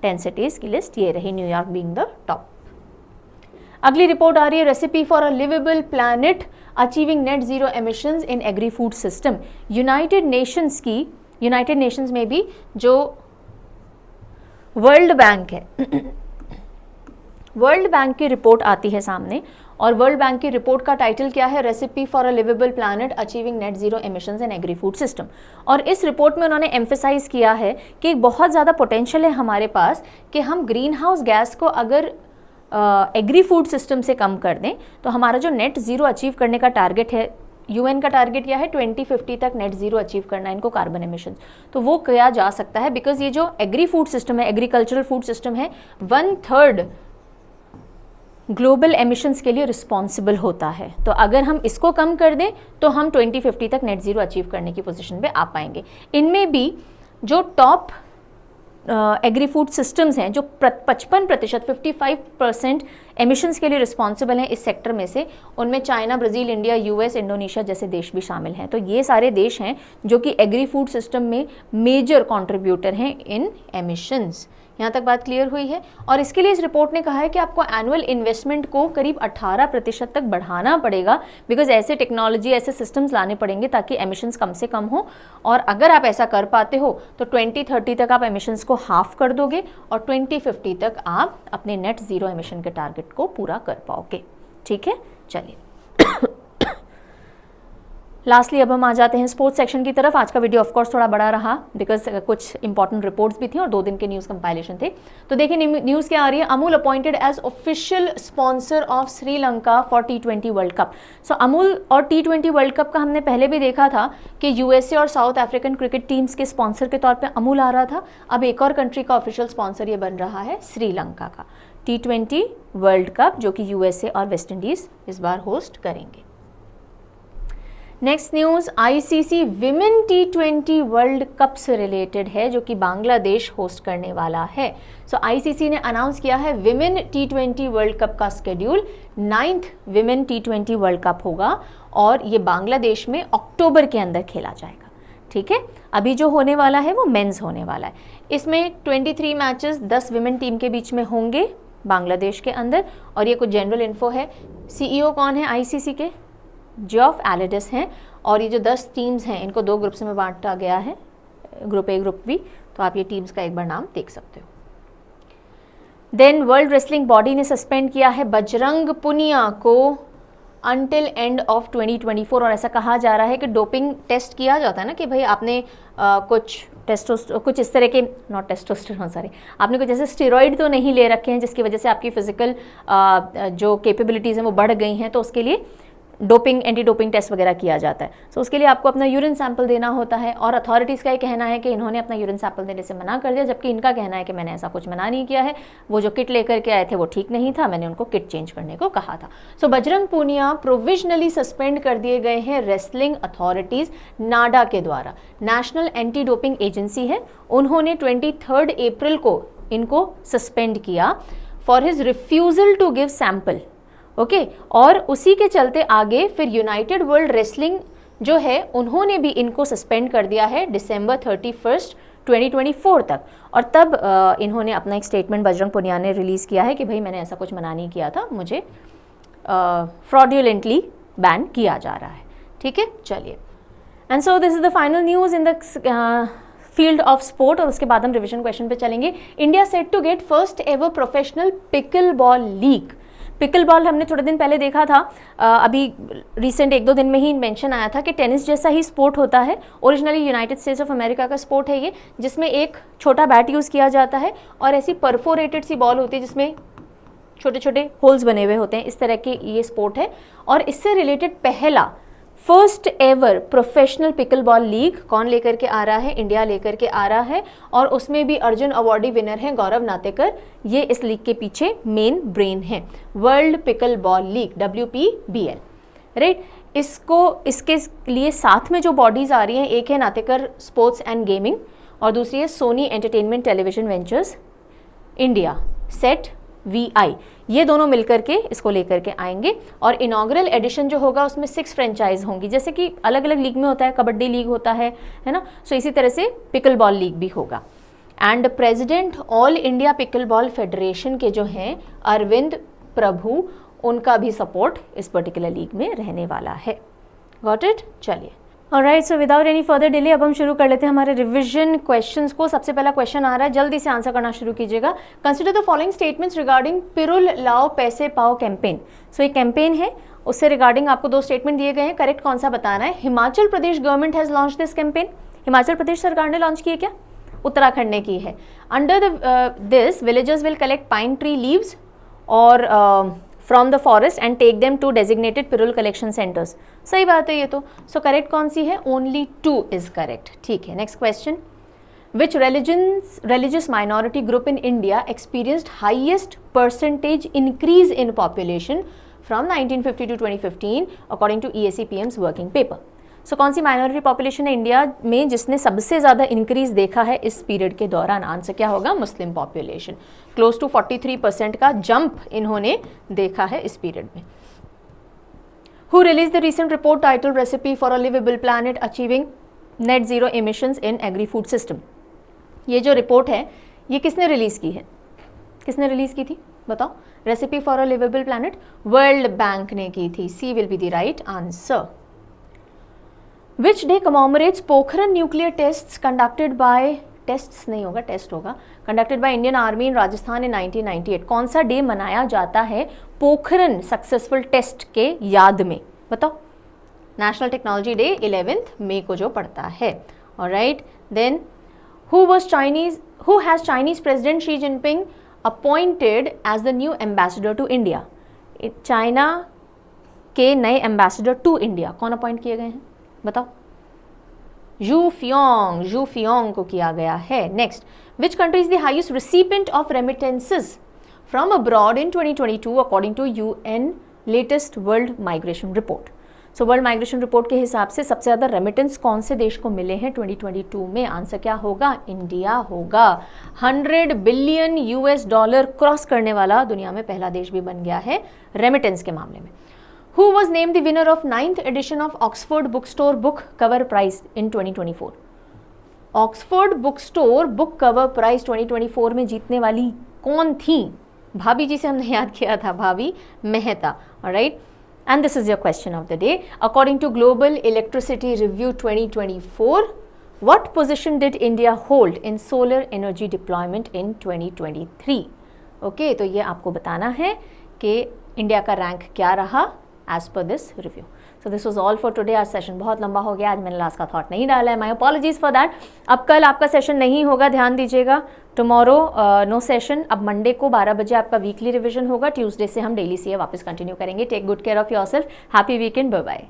10 सिटीज़ की लिस्ट ये रही, न्यूयॉर्क बीइंग द टॉप। अगली रिपोर्ट आ रही है, recipe for a liveable planet achieving net zero emissions in agri food system. United Nations में भी जो वर्ल्ड बैंक है वर्ल्ड बैंक की रिपोर्ट आती है सामने, और वर्ल्ड बैंक की रिपोर्ट का टाइटल क्या है, recipe for a liveable planet achieving net zero emissions in agri food system. और इस रिपोर्ट में उन्होंने एम्फेसाइज किया है कि बहुत ज़्यादा पोटेंशियल है हमारे पास कि हम ग्रीन हाउस गैस को अगर एग्री फूड सिस्टम से कम कर दें तो हमारा जो नेट ज़ीरो अचीव करने का टारगेट है, यूएन का टारगेट क्या है, 2050 तक नेट ज़ीरो अचीव करना है इनको कार्बन एमिशन, तो वो किया जा सकता है। बिकॉज ये जो एग्री फूड सिस्टम है, एग्रीकल्चरल फूड सिस्टम है, 1/3 ग्लोबल एमिशंस के लिए रिस्पॉन्सिबल होता है। तो अगर हम इसको कम कर दें तो हम 2050 तक नेट ज़ीरो अचीव करने की पोजीशन पे आ पाएंगे। इनमें भी जो टॉप एग्री फूड सिस्टम्स हैं, जो 55% 55% एमिशंस के लिए रिस्पॉन्सिबल हैं इस सेक्टर में से, उनमें China, Brazil, India, US, Indonesia जैसे देश भी शामिल हैं। तो ये सारे देश हैं जो कि एग्री फूड सिस्टम में मेजर कंट्रीब्यूटर हैं इन एमिशंस। यहाँ तक बात क्लियर हुई है। और इसके लिए इस रिपोर्ट ने कहा है कि आपको एनुअल इन्वेस्टमेंट को करीब 18% तक बढ़ाना पड़ेगा, बिकॉज ऐसे टेक्नोलॉजी, ऐसे सिस्टम्स लाने पड़ेंगे ताकि एमिशंस कम से कम हो। और अगर आप ऐसा कर पाते हो तो 2030 तक आप एमिशंस को हाफ कर दोगे और 2050 तक आप अपने नेट ज़ीरो एमिशन के टारगेट को पूरा कर पाओगे। ठीक है, चलिए लास्टली अब हम आ जाते हैं स्पोर्ट्स सेक्शन की तरफ। आज का वीडियो ऑफ कोर्स थोड़ा बड़ा रहा बिकॉज कुछ इंपॉर्टेंट रिपोर्ट्स भी थी और 2 दिन के न्यूज़ कंपाइलेशन थे। तो देखिए न्यूज़ क्या आ रही है, Amul appointed as official sponsor of Sri फॉर T20 world cup. So Amul और T20 वर्ल्ड कप का हमने पहले भी देखा था कि यूएसए और साउथ अफ्रीकन क्रिकेट टीम्स के स्पॉन्सर के तौर पर अमूल आ रहा था। अब एक और कंट्री का ऑफिशियल स्पॉन्सर ये बन रहा है श्रीलंका का T20 वर्ल्ड कप, जो कि यूएसए और वेस्ट इंडीज़ इस बार होस्ट करेंगे। Next news ICC women T20 world cup से रिलेटेड है, जो कि बांग्लादेश होस्ट करने वाला है। सो आईसीसी ने अनाउंस किया है विमेन T20 वर्ल्ड कप का schedule. 9th women T20 world cup होगा और ये बांग्लादेश में अक्टूबर के अंदर खेला जाएगा। ठीक है, अभी जो होने वाला है वो मेंस होने वाला है। इसमें 23 मैचेस 10 विमेन टीम के बीच में होंगे बांग्लादेश के अंदर। और ये कुछ जनरल इन्फो है। सीईओ कौन है आईसीसी के, जियोफ एलिडिस हैं। और ये जो 10 टीम्स हैं इनको 2 ग्रुप्स में बांटा गया है, ग्रुप ए ग्रुप बी। तो आप ये टीम्स का एक बार नाम देख सकते हो। देन वर्ल्ड रेसलिंग बॉडी ने सस्पेंड किया है बजरंग पुनिया को अंटिल एंड ऑफ 2024। और ऐसा कहा जा रहा है कि डोपिंग टेस्ट किया जाता है ना कि भाई आपने कुछ इस तरह के नॉट टेस्टोस्टेरोन सॉरी आपने कुछ ऐसे स्टेरॉइड तो नहीं ले रखे हैं जिसकी वजह से आपकी फिजिकल जो कैपेबिलिटीज़ हैं वो बढ़ गई हैं, तो उसके लिए डोपिंग एंटी डोपिंग टेस्ट वगैरह किया जाता है। सो उसके लिए आपको अपना यूरिन सैंपल देना होता है। और अथॉरिटीज़ का ये कहना है कि इन्होंने अपना यूरिन सैंपल देने से मना कर दिया, जबकि इनका कहना है कि मैंने ऐसा कुछ मना नहीं किया है, वो जो किट लेकर के आए थे वो ठीक नहीं था, मैंने उनको किट चेंज करने को कहा था। सो बजरंग पूनिया प्रोविजनली सस्पेंड कर दिए गए हैं रेसलिंग अथॉरिटीज़ नाडा के द्वारा। नेशनल एंटी डोपिंग एजेंसी है, उन्होंने 23 अप्रैल को इनको सस्पेंड किया for his refusal to give sample. Okay और उसी के चलते आगे फिर यूनाइटेड वर्ल्ड रेसलिंग जो है उन्होंने भी इनको सस्पेंड कर दिया है December 31, 2024 तक। और तब इन्होंने अपना एक स्टेटमेंट बजरंग पुनिया ने रिलीज़ किया है कि भाई मैंने ऐसा कुछ मना नहीं किया था, मुझे फ्रॉडुलेंटली बैन किया जा रहा है। ठीक है, चलिए and so this is the final news in the field of sport. और उसके बाद हम रिविजन क्वेश्चन पे चलेंगे। India set to get first ever professional pickle ball league. Pickle ball हमने थोड़े दिन पहले देखा था, अभी रिसेंट 1-2 दिन में ही मेंशन आया था कि टेनिस जैसा ही स्पोर्ट होता है। Originally United States of America का स्पोर्ट है ये, जिसमें एक छोटा बैट यूज़ किया जाता है और ऐसी परफोरेटेड सी बॉल होती है जिसमें छोटे छोटे होल्स बने हुए होते हैं। इस तरह के ये स्पोर्ट है। और इससे रिलेटेड पहला first ever professional pickle ball league कौन लेकर के आ रहा है, इंडिया लेकर के आ रहा है। और उसमें भी अर्जुन अवार्डी विनर हैं गौरव नातेकर, ये इस लीग के पीछे मेन ब्रेन है। World pickle ball league WPBL, right. इसके लिए साथ में जो बॉडीज आ रही हैं, एक है नातेकर स्पोर्ट्स एंड गेमिंग और दूसरी है Sony entertainment television ventures India set VI, ये दोनों मिलकर के इसको लेकर के आएंगे। और इनॉग्रल एडिशन जो होगा उसमें 6 फ्रेंचाइज होंगी, जैसे कि अलग अलग लीग में होता है, कबड्डी लीग होता है ना। सो इसी तरह से पिकल बॉल लीग भी होगा। And president all India pickle ball federation के जो हैं अरविंद प्रभु, उनका भी सपोर्ट इस पर्टिकुलर लीग में रहने वाला है। Got it? चलिए, alright, so without any further delay अब हम शुरू कर लेते हैं हमारे रिवीजन क्वेश्चंस को। सबसे पहला क्वेश्चन आ रहा है, जल्दी से आंसर करना शुरू कीजिएगा। Consider the following statements regarding पिरुल लाओ पैसे पाओ कैंपेन। सो ये कैंपेन है, उससे रिगार्डिंग आपको दो स्टेटमेंट दिए गए हैं, करेक्ट कौन सा बताना है। Himachal Pradesh government has launch this campaign. Himachal Pradesh सरकार ने लॉन्च की है क्या? उत्तराखंड ने की है। Under this villagers will collect pine tree leaves और from the forest and take them to designated pirul collection centres. सही बात है ये तो। सो करेक्ट कौन सी है? Only 2 is correct. ठीक है, next question. Which religious minority group in India experienced highest percentage increase in population from 1950 to 2015 according to EAC-PM's working paper? So कौन सी माइनॉरिटी पॉपुलेशन है इंडिया में जिसने सबसे ज़्यादा इंक्रीज देखा है इस पीरियड के दौरान? आंसर क्या होगा? Muslim population. क्लोज टू 43% का जंप इन्होंने देखा है इस पीरियड में। Who released the recent report titled Recipe for a Livable Planet Achieving Net Zero Emissions in Agri-Food System? ये जो रिपोर्ट है ये किसने रिलीज की है? किसने रिलीज की थी बताओ? Recipe for a liveable planet World Bank ने की थी। C will be the right answer. Which day commemorates Pokhran nuclear tests conducted by, tests नहीं होगा, टेस्ट होगा, conducted by Indian army in Rajasthan in 1998? कौन सा डे मनाया जाता है पोखरन सक्सेसफुल टेस्ट के याद में? बताओ। नेशनल टेक्नोलॉजी डे 11 मई को जो पड़ता है। Alright, then who has Chinese President Xi Jinping appointed as the new ambassador to India? China के नए एम्बेसडर टू इंडिया कौन अपॉइंट किए गए हैं बताओ? जू फियोंग को किया गया है। Next, which country is the highest recipient of remittances from abroad in 2022 according to UN latest world migration report? So world migration report के हिसाब से सबसे ज़्यादा रेमिटेंस कौन से देश को मिले हैं 2022 में? आंसर क्या होगा? इंडिया होगा। $100 बिलियन क्रॉस करने वाला दुनिया में पहला देश भी बन गया है रेमिटेंस के मामले में। Who was named the winner of 9th edition of Oxford Bookstore Book Cover Prize in 2024? Oxford book store book cover prize 2024 में जीतने वाली कौन थी? भाभी जी से हमने याद किया था, भाभी Mehta. Alright, and this is your question of the day. According to Global Electricity Review 2024, what position did India hold in solar energy deployment in 2023? Okay, तो ये आपको बताना है कि इंडिया का रैंक क्या रहा as per this review. So this was all for today. आज सेशन बहुत लंबा हो गया, आज मैंने लास्ट का थॉट नहीं डाला है, माई अपॉलॉजीज फॉर दैट। अब कल आपका सेशन नहीं होगा, ध्यान दीजिएगा। Tomorrow no session. अब मंडे को 12 बजे आपका वीकली रिवीजन होगा। ट्यूसडे से हम डेली सीए वापस कंटिन्यू करेंगे। Take good care of yourself. Happy weekend, bye bye.